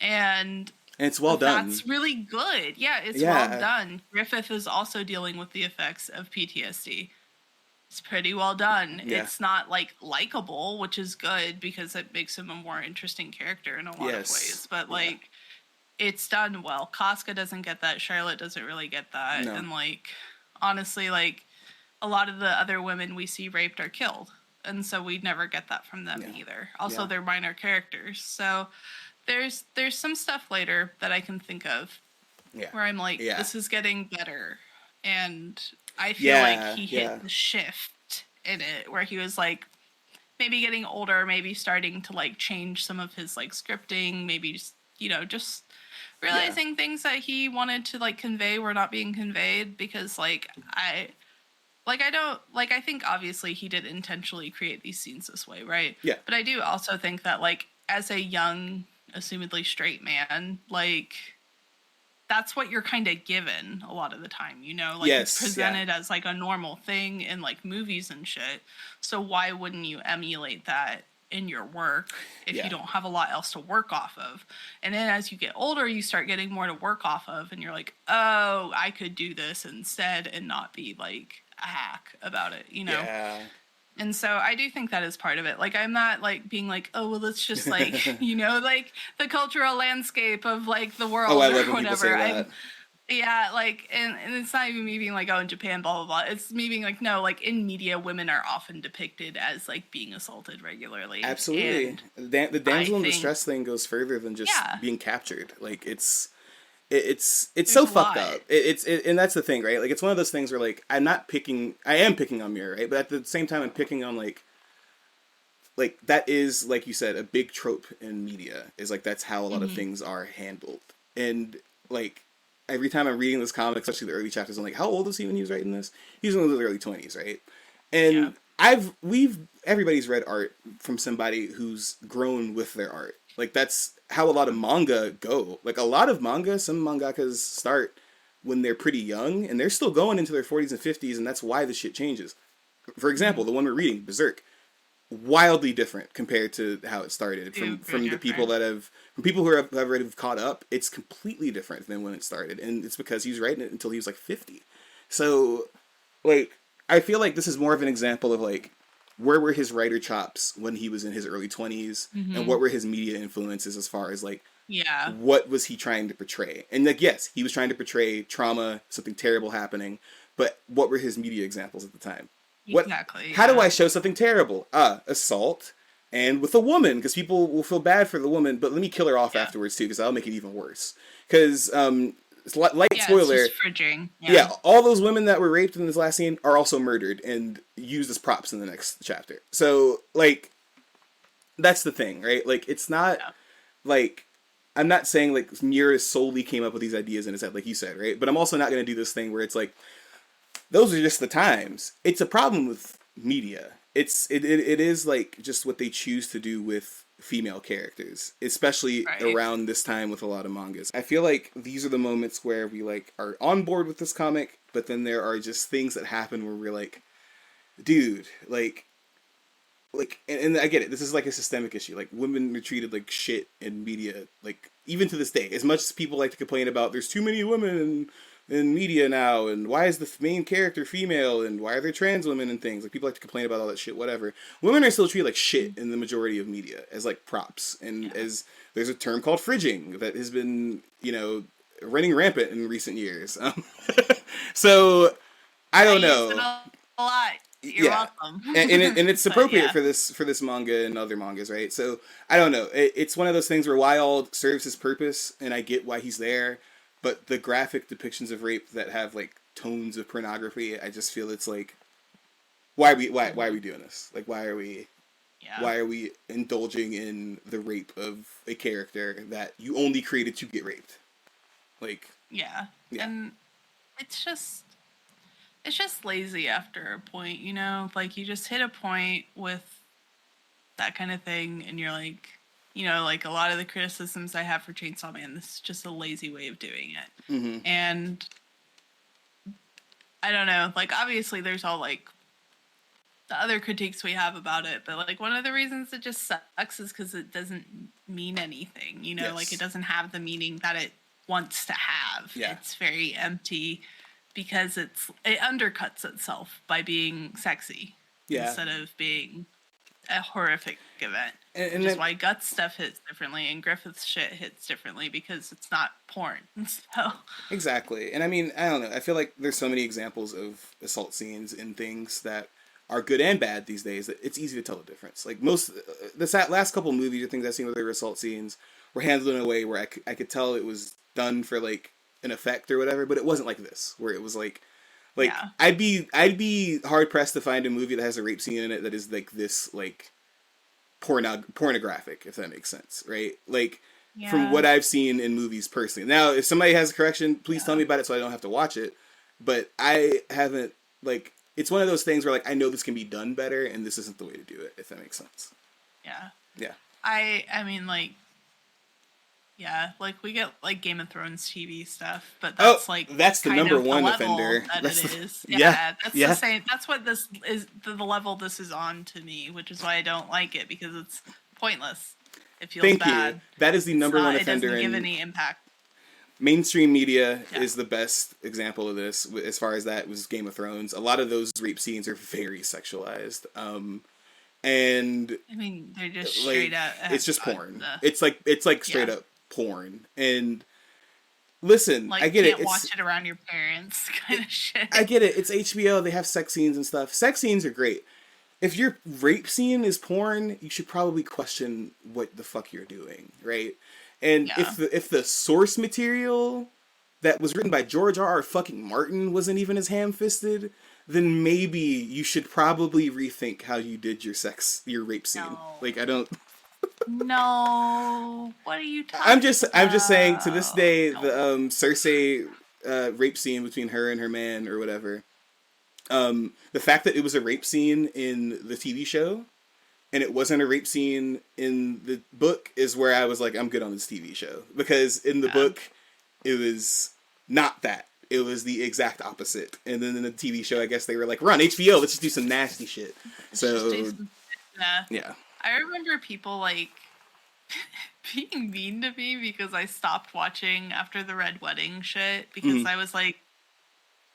And it's well done. That's really good. Yeah, it's well done. Griffith is also dealing with the effects of PTSD. It's pretty well done. Yeah. It's not, like, likable, which is good because it makes him a more interesting character in a lot of ways. But, like, it's done well. Casca doesn't get that. Charlotte doesn't really get that. No. And, like, honestly, like, a lot of the other women we see raped are killed. And so we never get that from them either. Also, they're minor characters. So there's some stuff later that I can think of where I'm like, this is getting better. And I feel like he hit the shift in it where he was like maybe getting older, maybe starting to like change some of his like scripting, maybe just, you know, just realizing things that he wanted to like convey were not being conveyed, because like I think obviously he did intentionally create these scenes this way, right? Yeah. But I do also think that like as a young, assumedly straight man, like that's what you're kind of given a lot of the time, you know? Like, it's presented as, like, a normal thing in, like, movies and shit. So why wouldn't you emulate that in your work if you don't have a lot else to work off of? And then as you get older, you start getting more to work off of, and you're like, oh, I could do this instead and not be, like, a hack about it, you know? Yeah. And so I do think that is part of it. Like, I'm not, like, being like, oh, well, it's just, like, you know, like, the cultural landscape of, like, the world or whatever. People say that. Yeah, like, and it's not even me being like, oh, in Japan, blah, blah, blah. It's me being like, no, like, in media, women are often depicted as, like, being assaulted regularly. Absolutely. And the damsel in distress thing goes further than just being captured. Like, it's so fucked up. And that's the thing, right? Like, it's one of those things where, like, I am picking on Miura, right? But at the same time, I'm picking on, like, that is, like you said, a big trope in media, is, like, that's how a lot of things are handled. And, like, every time I'm reading this comic, especially the early chapters, I'm like, how old was he when he was writing this? He was in his early 20s, right? And everybody's read art from somebody who's grown with their art. Like, that's how a lot of manga go. Like, a lot of manga, some mangakas start when they're pretty young, and they're still going into their 40s and 50s, and that's why the shit changes. For example, the one we're reading, Berserk, wildly different compared to how it started. From the people who have caught up, it's completely different than when it started, and it's because he was writing it until he was, like, 50. So, like, I feel like this is more of an example of, like, where were his writer chops when he was in his early 20s, and what were his media influences as far as, like, what was he trying to portray? And, like, yes, he was trying to portray trauma, something terrible happening, but what were his media examples at the time? Exactly. How do I show something terrible? Assault, and with a woman, because people will feel bad for the woman, but let me kill her off afterwards, too, because that'll make it even worse. Because, light spoiler. It's just fridging. Yeah, all those women that were raped in this last scene are also murdered and used as props in the next chapter. So, like, that's the thing, right? Like, it's not, like, I'm not saying, like, Miura solely came up with these ideas in his head, like you said, right? But I'm also not going to do this thing where it's like, those are just the times. It's a problem with media. It is, like, just what they choose to do with female characters, especially around this time with a lot of mangas. I feel like these are the moments where we, like, are on board with this comic, but then there are just things that happen where we're like, dude, like, and I get it, this is like a systemic issue. Like, women are treated like shit in media, like, even to this day. As much as people like to complain about there's too many women in in media now, and why is the main character female, and why are there trans women and things. Like, people like to complain about all that shit, whatever. Women are still treated like shit in the majority of media, as like props, and as there's a term called fridging that has been, running rampant in recent years. So I don't know. Use it a lot. You're welcome. and it's appropriate for this manga and other mangas, right? So I don't know. It's one of those things where Wild serves his purpose, and I get why he's there, but the graphic depictions of rape that have like tones of pornography, I just feel it's like, why are we doing this? Like, why are we indulging in the rape of a character that you only created to get raped? Like, yeah. And it's just lazy after a point, like you just hit a point with that kind of thing, and you're like, like a lot of the criticisms I have for Chainsaw Man, this is just a lazy way of doing it. Mm-hmm. And I don't know, like obviously there's all like the other critiques we have about it, but like one of the reasons it just sucks is because it doesn't mean anything, like it doesn't have the meaning that it wants to have. It's very empty because it undercuts itself by being sexy instead of being a horrific event. And which is why Guts stuff hits differently and Griffith's shit hits differently, because it's not porn. So exactly. And I mean, I don't know, I feel like there's so many examples of assault scenes in things that are good and bad these days that it's easy to tell the difference. Like most last couple movies or things I've seen where there were assault scenes were handled in a way where I could tell it was done for like an effect or whatever, but it wasn't like this, where it was like I'd be hard pressed to find a movie that has a rape scene in it that is like this, like pornographic, if that makes sense, right? Like from what I've seen in movies personally. Now, if somebody has a correction, please tell me about it so I don't have to watch it. But I haven't, like, it's one of those things where like I know this can be done better, and this isn't the way to do it, if that makes sense. Yeah. I mean, like. Yeah, like we get like Game of Thrones TV stuff, but that's that's the number one offender. That's the same. That's what this is, the level this is on to me, which is why I don't like it, because it's pointless. It feels bad. You. That is the number one offender. It doesn't give any impact. Mainstream media is the best example of this. As far as that was Game of Thrones, a lot of those rape scenes are very sexualized. And I mean, they're just straight out. It's just porn. It's like straight up porn. And listen, like, I get you it. Can't watch it around your parents, kind of shit. I get it. It's HBO. They have sex scenes and stuff. Sex scenes are great. If your rape scene is porn, you should probably question what the fuck you're doing, right? And if the source material that was written by George R.R. fucking Martin wasn't even as ham-fisted, then maybe you should probably rethink how you did your rape scene. No. Like, I don't. No, what are you talking I'm just saying, to this day, the Cersei rape scene between her and her man or whatever, the fact that it was a rape scene in the TV show and it wasn't a rape scene in the book is where I was like, I'm good on this TV show, because in the book it was not that. It was the exact opposite. And then in the TV show, I guess they were like, we're on HBO, let's just do some nasty shit. Yeah. I remember people, like, being mean to me because I stopped watching after the Red Wedding shit, because I was like,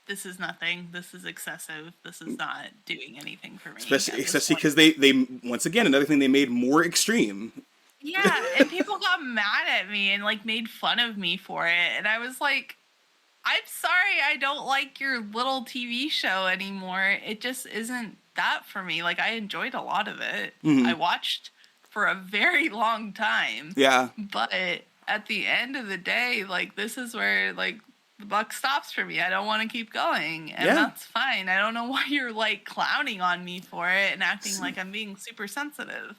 this is nothing. This is excessive. This is not doing anything for me. Especially because they once again, another thing, they made more extreme. Yeah, and people got mad at me and, like, made fun of me for it. And I was like, I'm sorry I don't like your little TV show anymore. It just isn't that for me. Like, I enjoyed a lot of it. I watched for a very long time. Yeah. But at the end of the day, like, this is where, like, the buck stops for me. I don't want to keep going. And that's fine. I don't know why you're, like, clowning on me for it and acting like I'm being super sensitive.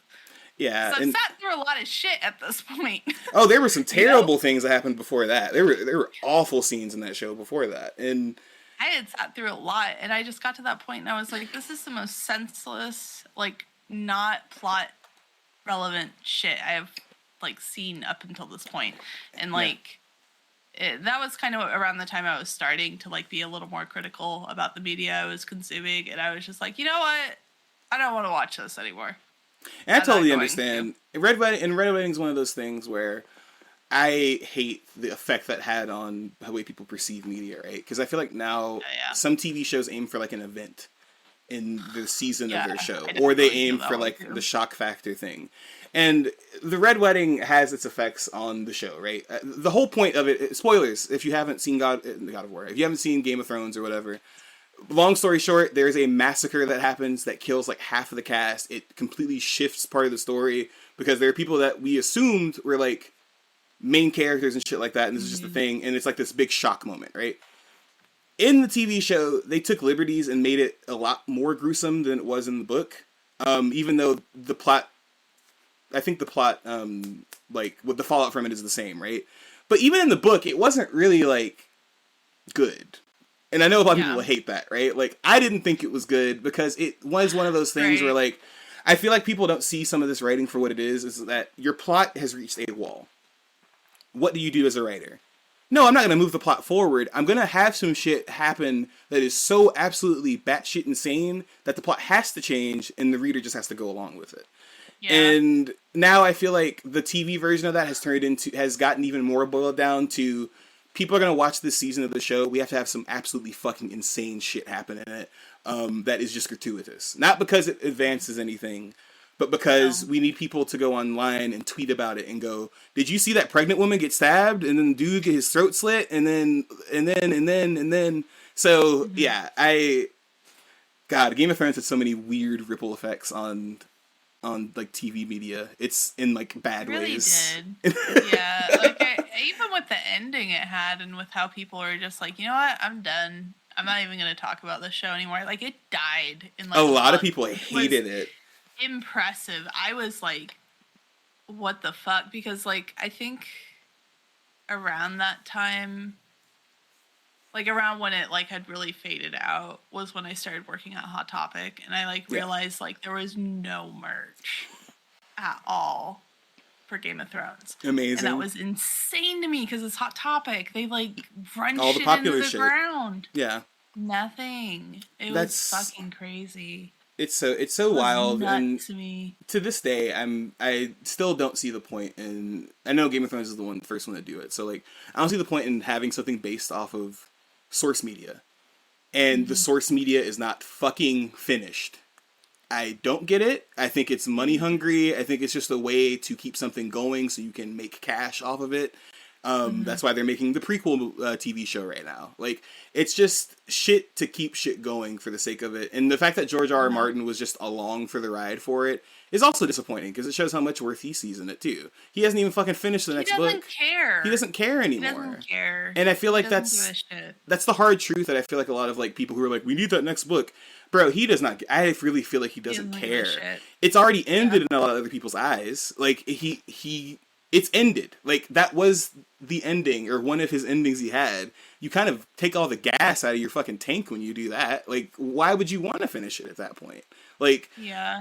Yeah. So I've sat through a lot of shit at this point. Oh, there were some terrible things that happened before that. There were awful scenes in that show before that. And I had sat through a lot, and I just got to that point, and I was like, this is the most senseless, like, not plot relevant shit I have, like, seen up until this point. And, like, that was kind of around the time I was starting to, like, be a little more critical about the media I was consuming, and I was just like, you know what? I don't want to watch this anymore. And I totally understand. Red Wedding is one of those things where I hate the effect that had on the way people perceive media, right? Because I feel like now Yeah. some TV shows aim for like an event in the season of their show, I or they definitely feel aim that for way, like too. the shock factor thing. And the Red Wedding has its effects on the show, right? The whole point of it, spoilers, if you haven't seen God of War, if you haven't seen Game of Thrones or whatever, long story short, there's a massacre that happens that kills like half of the cast. It completely shifts part of the story because there are people that we assumed were like main characters and shit like that, and this is just the thing, and it's like this big shock moment, right? In the TV show, they took liberties and made it a lot more gruesome than it was in the book. Even though the plot, I think the plot, like what the fallout from it is the same, right? But even in the book, it wasn't really like good. And I know a lot of people will hate that, right? Like, I didn't think it was good because it was one of those things where, like, I feel like people don't see some of this writing for what it is that your plot has reached a wall. What do you do as a writer? No, I'm not going to move the plot forward. I'm going to have some shit happen that is so absolutely batshit insane that the plot has to change and the reader just has to go along with it. Yeah. And now I feel like the TV version of that has gotten even more boiled down to people are going to watch this season of the show. We have to have some absolutely fucking insane shit happen in it that is just gratuitous. Not because it advances anything, but because we need people to go online and tweet about it and go, did you see that pregnant woman get stabbed and then the dude get his throat slit and then. So, yeah, God, Game of Thrones had so many weird ripple effects on like TV media. It's in like bad ways. Did. Yeah, like even with the ending it had, and with how people are just like, you know what, I'm done. I'm not even going to talk about this show anymore. Like, it died in like a lot of people hated it. Impressive. I was like, what the fuck? Because like I think around that time, like around when it like had really faded out, was when I started working at Hot Topic, and I like realized like there was no merch at all for Game of Thrones. Amazing. And that was insane to me because it's Hot Topic. They like run all the shit popular into the ground. Yeah. Nothing. That's was fucking crazy. It's so wild, and to me. To this day, I still don't see the point in. I know Game of Thrones is the first one to do it, so like I don't see the point in having something based off of source media, and the source media is not fucking finished. I don't get it. I think it's money hungry. I think it's just a way to keep something going so you can make cash off of it. That's why they're making the prequel TV show right now. Like, it's just shit to keep shit going for the sake of it. And the fact that George R.R. Martin was just along for the ride for it is also disappointing because it shows how much worth he sees in it too. He hasn't even fucking finished the next book. He doesn't care. He doesn't care anymore. He doesn't care. And I feel like that's the hard truth that I feel like a lot of like people who are like, we need that next book. Bro, he does not. I really feel like he doesn't care. It's already ended in a lot of other people's eyes. Like it's ended. Like, that was the ending, or one of his endings he had. You kind of take all the gas out of your fucking tank when you do that. Like, why would you want to finish it at that point? Like,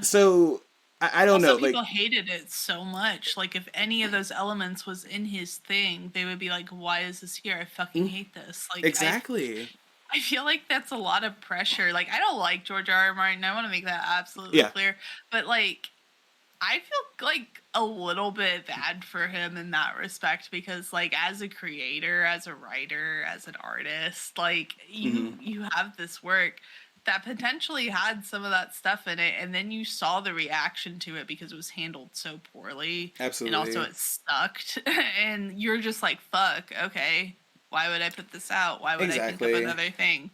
so I don't know. People like, hated it so much. Like, if any of those elements was in his thing, they would be like, why is this here? I fucking hate this. Like, exactly. I feel like that's a lot of pressure. Like, I don't like George R.R. Martin. I want to make that absolutely clear. But, like, I feel like a little bit bad for him in that respect because, like, as a creator, as a writer, as an artist, like, you have this work that potentially had some of that stuff in it, and then you saw the reaction to it because it was handled so poorly. Absolutely. And also it sucked. And you're just like, fuck, okay, why would I put this out? Why would I think of another thing?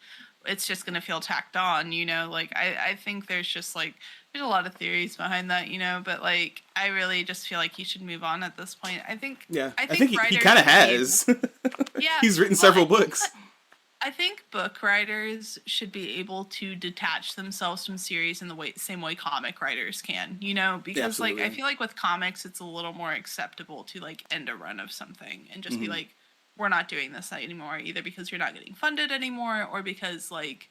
It's just going to feel tacked on, you know? Like, I think there's just, like, there's a lot of theories behind that, you know? But, like, I really just feel like he should move on at this point. I think he kind of has. He's written several books. I think book writers should be able to detach themselves from series in the same way comic writers can, you know? Because, like, I feel like with comics, it's a little more acceptable to, like, end a run of something and just be like, we're not doing this anymore, either because you're not getting funded anymore or because, like,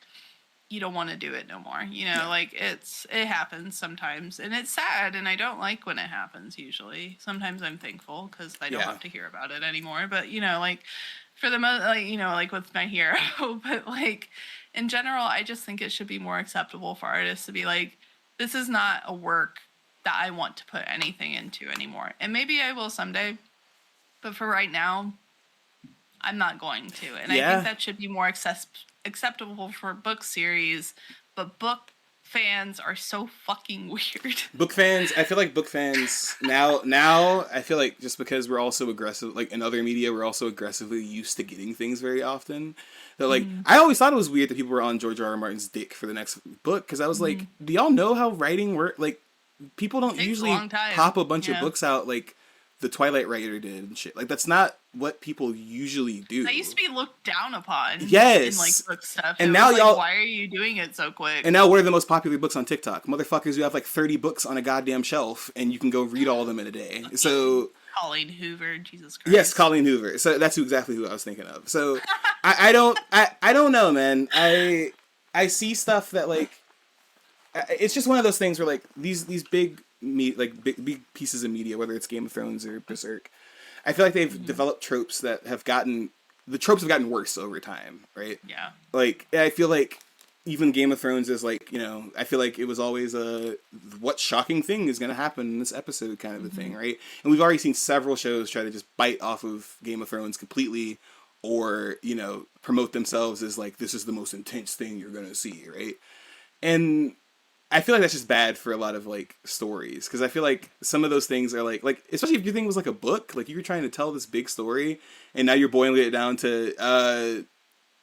you don't want to do it no more. You know, like, it happens sometimes, and it's sad, and I don't like when it happens usually. Sometimes I'm thankful because I don't have to hear about it anymore. But, you know, like, for the most, like, you know, like with My Hero, but, like, in general, I just think it should be more acceptable for artists to be like, this is not a work that I want to put anything into anymore. And maybe I will someday. But for right now, I'm not going to. And I Yeah. think that should be more acceptable for book series. But book fans are so fucking weird. Book fans, I feel like book fans now I feel like just because we're also aggressive, like in other media, we're also aggressively used to getting things very often. That like I always thought it was weird that people were on George R. R. Martin's dick for the next book, because I was like, do y'all know how writing works? Like, people don't Takes a usually long time. pop a bunch of Yeah. books out like the Twilight writer did and shit. Like, that's not what people usually do. That used to be looked down upon. Yes. In like book stuff. And It now was y'all- why are you doing it so quick? And now, what are the most popular books on TikTok? Motherfuckers who have like 30 books on a goddamn shelf, and you can go read all of them in a day. So Colleen Hoover, Jesus Christ. yes, Colleen Hoover. So that's exactly who I was thinking of. So I don't know, man. I see stuff that like it's just one of those things where like these big big pieces of media, whether it's Game of Thrones or Berserk, I feel like they've developed tropes that have gotten worse over time, right? Yeah. Like, I feel like even Game of Thrones is like, you know, I feel like it was always a what shocking thing is going to happen in this episode kind of a thing, right? And we've already seen several shows try to just bite off of Game of Thrones completely, or, you know, promote themselves as like, this is the most intense thing you're going to see, right? And I feel like that's just bad for a lot of like stories, because I feel like some of those things are like especially if your thing was like a book, like you were trying to tell this big story, and now you're boiling it down to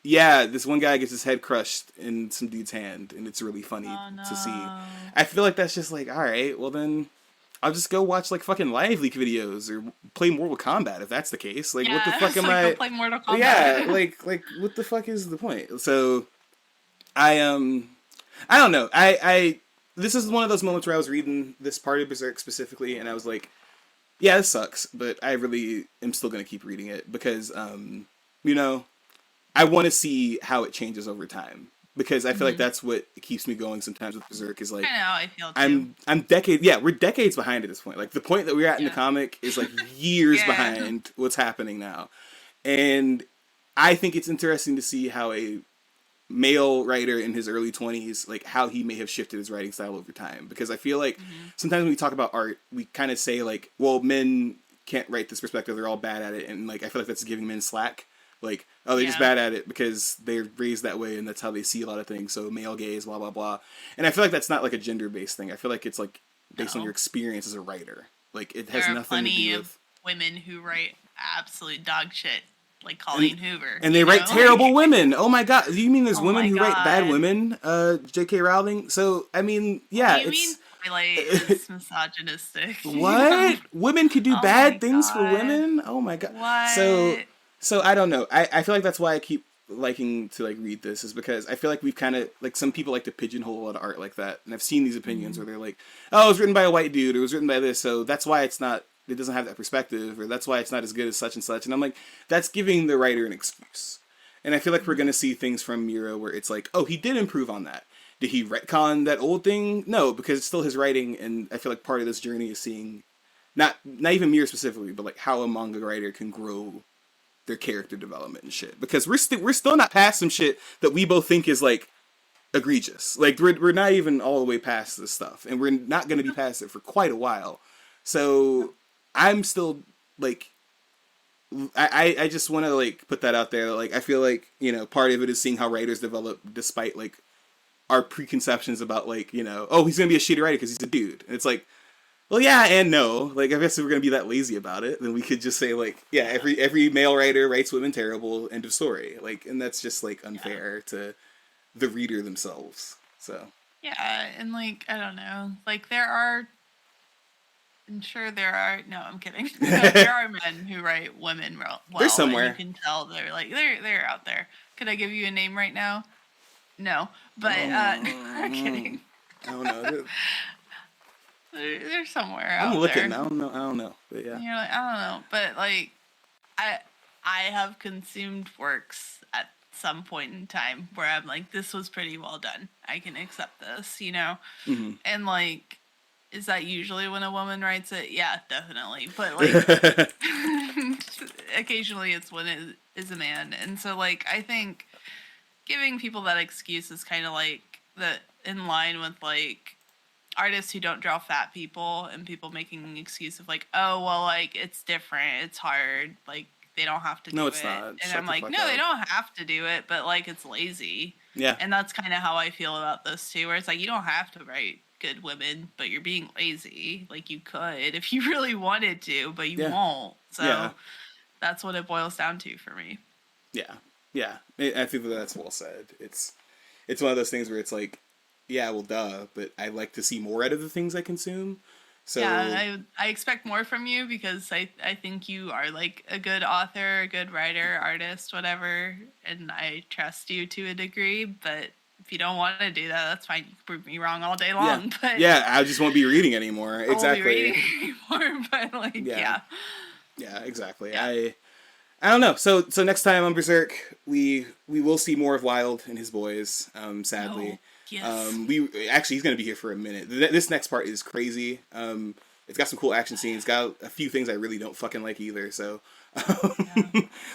yeah, this one guy gets his head crushed in some dude's hand, and it's really funny to see. I feel like that's just like, all right, well then I'll just go watch like fucking live leak videos or play Mortal Kombat if that's the case. Like, what the fuck am I? Go play Mortal Kombat. Yeah, like what the fuck is the point? So I don't know. I this is one of those moments where I was reading this part of Berserk specifically, and I was like, yeah, this sucks, but I really am still gonna keep reading it because you know, I want to see how it changes over time, because I feel like that's what keeps me going sometimes with Berserk, is like, I know, I feel too. we're decades behind at this point. Like, the point that we're at in the comic is like years behind what's happening now. And I think it's interesting to see how a male writer in his early 20s, like how he may have shifted his writing style over time, because I feel like sometimes when we talk about art, we kind of say like, well, men can't write this perspective, they're all bad at it, and like I feel like that's giving men slack. Like, oh, they're just bad at it because they're raised that way and that's how they see a lot of things. So male gaze, blah, blah, blah. And I feel like that's not like a gender-based thing. I feel like it's like based on your experience as a writer. Like, it has nothing to do with women who write absolute dog shit, like Colleen Hoover. And they write terrible women. Oh my god. Do you mean there's women who write bad women? J.K. Rowling? So, I mean, yeah. What do you mean Twilight is misogynistic? What? Women could do bad things for women? Oh my god. What? So I don't know. I feel like that's why I keep liking to like read this, is because I feel like we've kind of like, some people like to pigeonhole a lot of art like that, and I've seen these opinions where they're like, oh, it was written by a white dude, or it was written by this, so that's why it doesn't have that perspective, or that's why it's not as good as such and such. And I'm like, that's giving the writer an excuse. And I feel like we're gonna see things from Miura where it's like, oh, he did improve on that. Did he retcon that old thing? No, because it's still his writing, and I feel like part of this journey is seeing not even Miura specifically, but like how a manga writer can grow their character development and shit, because we're still not past some shit that we both think is like egregious. Like, we're not even all the way past this stuff, and we're not going to be past it for quite a while. So I'm still like, I just want to like put that out there. Like, I feel like, you know, part of it is seeing how writers develop despite like our preconceptions about like, you know, oh, he's gonna be a shitty writer because he's a dude. And it's like, well, yeah and no. Like, I guess if we're gonna be that lazy about it, then we could just say like, yeah, every male writer writes women terrible, end of story. Like, and that's just like unfair to the reader themselves. So yeah, and like, I don't know, like I'm sure there are. No, I'm kidding. No, there are men who write women well. They're somewhere. And you can tell they're like they're out there. Could I give you a name right now? No, but I'm kidding. I don't know. They're somewhere I'm out looking. there. I don't know. But yeah. And you're like, I don't know, but like, I have consumed works at some point in time where I'm like, this was pretty well done. I can accept this, you know, and like. Is that usually when a woman writes it? Yeah, definitely. But like, occasionally it's when it is a man. And so like, I think giving people that excuse is kind of like in line with like, artists who don't draw fat people and people making an excuse of like, oh well, like it's different, it's hard, like they don't have to do it. No, it's not. And Shut I'm the like, fuck no, up. they don't have to do it, but like it's lazy. Yeah. And that's kind of how I feel about this too, where it's like you don't have to write good women, but you're being lazy. Like you could if you really wanted to, but you won't. So that's what it boils down to for me. Yeah. Yeah. I think that's well said. It's one of those things where it's like, yeah, well, duh, but I like to see more out of the things I consume. So yeah, I expect more from you because I think you are like a good author, a good writer, artist, whatever, and I trust you to a degree, but if you don't want to do that, that's fine. You can prove me wrong all day long. Yeah. But yeah, I just won't be reading anymore. I Exactly. won't be reading anymore, but like, yeah. Yeah, exactly. Yeah. I don't know. So next time on Berserk, we will see more of Wild and his boys. Sadly, Oh, yes. He's going to be here for a minute. This next part is crazy. It's got some cool action scenes. Got a few things I really don't fucking like either. So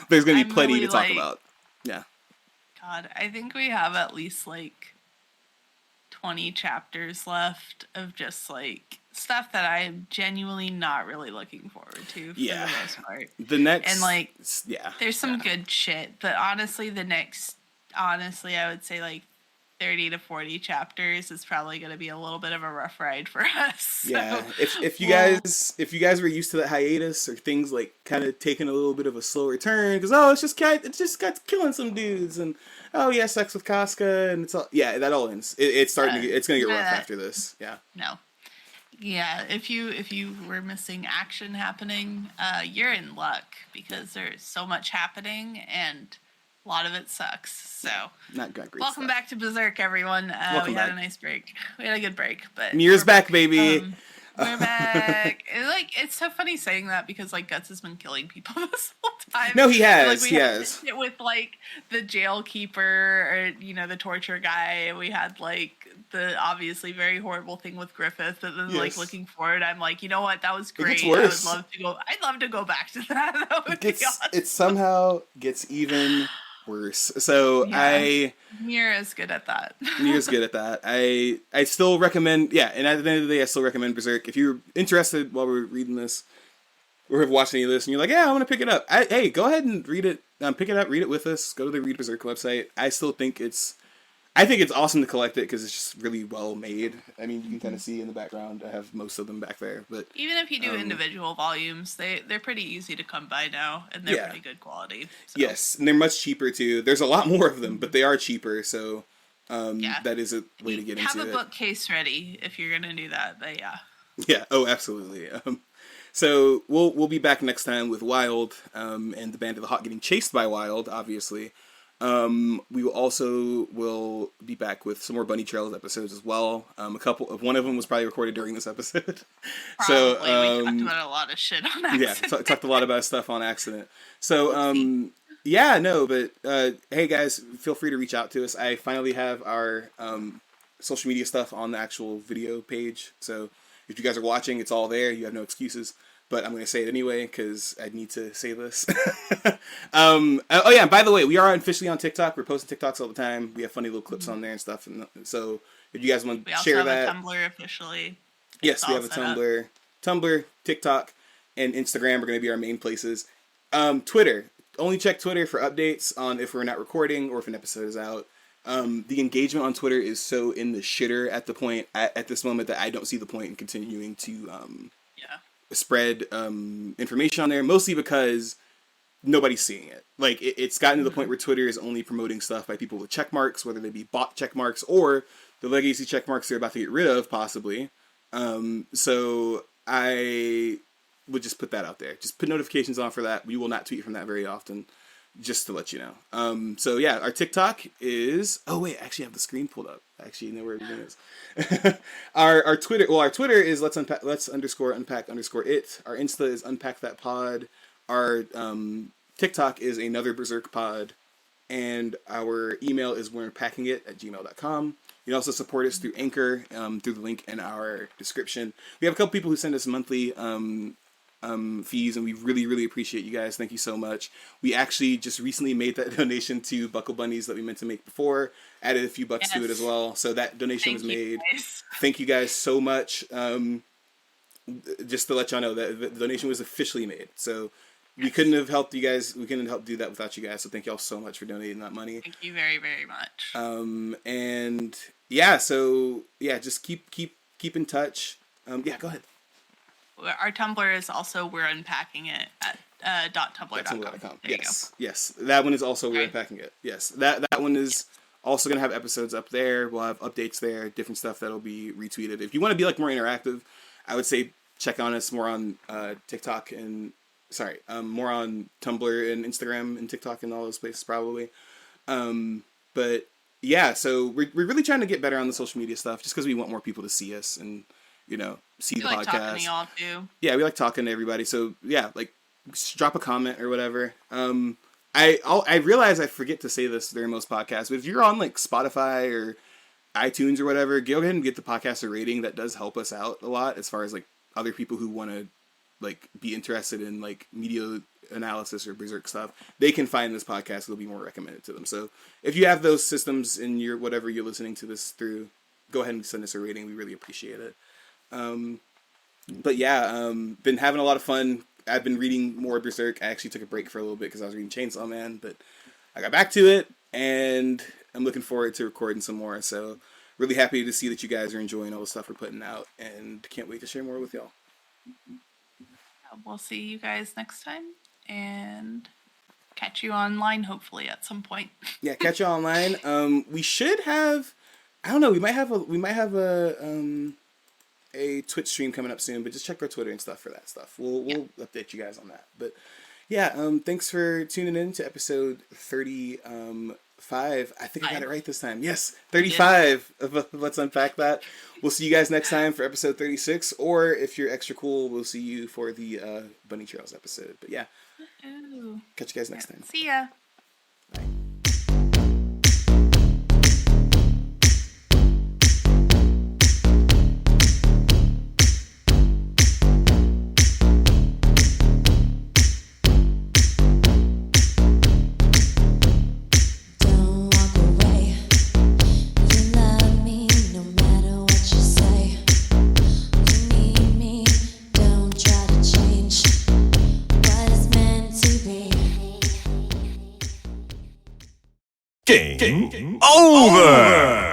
there's going to be plenty really to talk about. Yeah. God, I think we have at least like 20 chapters left of just like stuff that I'm genuinely not really looking forward to for the most part. The next and like yeah, there's some good shit, but honestly I would say like 30 to 40 chapters is probably going to be a little bit of a rough ride for us. So, yeah. If you guys were used to that hiatus or things like kind of taking a little bit of a slower turn because it's just got killing some dudes and sex with Casca and it's all that all ends. It's starting to it's gonna get rough after this. Yeah. No. Yeah, if you were missing action happening, you're in luck because there's so much happening and a lot of it sucks. So not great. Welcome back to Berserk, everyone. We had a nice break. We had a good break, but Miura's back, baby. We're back. It's so funny saying that because like Guts has been killing people this whole time. No, he has. Like, he has. With like the jail keeper or the torture guy. We had like the obviously very horrible thing with Griffith. And then like looking forward, I'm like, you know what? That was great. Worse. I'd love to go back to that. That would be awesome. It somehow gets even worse. So Miura's good at that. Miura's good at that. I still recommend and at the end of the day I still recommend Berserk. If you're interested while we're reading this or have watched any of this and you're like, I want to pick it up. Go ahead and read it. Pick it up, read it with us. Go to the Read Berserk website. I think it's awesome to collect it because it's just really well made. I mean, you can kind of see in the background. I have most of them back there, but even if you do individual volumes, they're pretty easy to come by now, and they're pretty good quality. So. Yes, and they're much cheaper too. There's a lot more of them, but they are cheaper. So that is a way to get into it. Have a bookcase ready if you're gonna do that. But yeah. Oh, absolutely. So we'll be back next time with Wild and the Band of the Hawk getting chased by Wild, obviously. We will be back with some more Bunny Trails episodes as well. One of them was probably recorded during this episode. Probably. We talked about a lot of shit on accident. Yeah, talked a lot about stuff on accident. So, hey guys, feel free to reach out to us. I finally have our social media stuff on the actual video page. So if you guys are watching, it's all there. You have no excuses. But I'm going to say it anyway because I need to say this. By the way, we are officially on TikTok. We're posting TikToks all the time. We have funny little clips on there and stuff. And so if you guys want to share that. We also have a Tumblr officially. Yes, we have a Tumblr, TikTok, and Instagram are going to be our main places. Twitter. Only check Twitter for updates on if we're not recording or if an episode is out. The engagement on Twitter is so in the shitter at this moment that I don't see the point in continuing to spread information on there, mostly because nobody's seeing it. Like it's gotten to the point where Twitter is only promoting stuff by people with check marks, whether they be bot check marks or the legacy check marks they're about to get rid of, possibly. So I would just put that out there. Just put notifications on for that. We will not tweet from that very often, just to let you know. Our TikTok is... Oh, wait, I actually have the screen pulled up. I actually know where everything is. Our Twitter is let's unpack it. Our Insta is unpack that pod. Our TikTok is another Berserk pod. And our email is we'reunpackingit@gmail.com. You can also support us through Anchor, through the link in our description. We have a couple people who send us monthly fees, and we really, really appreciate you guys. Thank you so much. We actually just recently made that donation to Buckle Bunnies that we meant to make before, added a few bucks to it as well. So that donation was made. Thank you guys so much. Just to let y'all know that the donation was officially made. So we couldn't have helped you guys. We couldn't help do that without you guys. So thank y'all so much for donating that money. Thank you very, very much. And yeah, so yeah, just keep in touch. Yeah, go ahead. Our Tumblr is also we're unpacking it at .tumblr.com. Yes. That one is also we're unpacking it. Yes, that one is also gonna have episodes up there. We'll have updates there, different stuff that'll be retweeted. If you want to be like more interactive, I would say check on us more on TikTok and more on Tumblr and Instagram and TikTok and all those places probably. But yeah, so we're really trying to get better on the social media stuff, just because we want more people to see us and see the podcast. Talking to y'all too. Yeah, we like talking to everybody. So yeah, like just drop a comment or whatever. I realize I forget to say this during most podcasts, but if you're on like Spotify or iTunes or whatever, go ahead and get the podcast a rating. That does help us out a lot as far as like other people who want to like be interested in like media analysis or Berserk stuff. They can find this podcast. It'll be more recommended to them. So if you have those systems in your whatever you're listening to this through, go ahead and send us a rating. We really appreciate it. But yeah, been having a lot of fun. I've been reading more Berserk. I actually took a break for a little bit because I was reading Chainsaw Man, but I got back to it, and I'm looking forward to recording some more. So really happy to see that you guys are enjoying all the stuff we're putting out, and can't wait to share more with y'all. We'll see you guys next time, and catch you online hopefully at some point. Yeah, catch you online. We should have, I don't know, we might have a Twitch stream coming up soon, but just check our Twitter and stuff for that stuff. We'll update you guys on that. But yeah, thanks for tuning in to episode 35. I think I got it right this time. Yes, 35 of Let's Unpack That. We'll see you guys next time for episode 36, or if you're extra cool, we'll see you for the Bunny Trails episode. But yeah, catch you guys next time. See ya. Bye. Game over!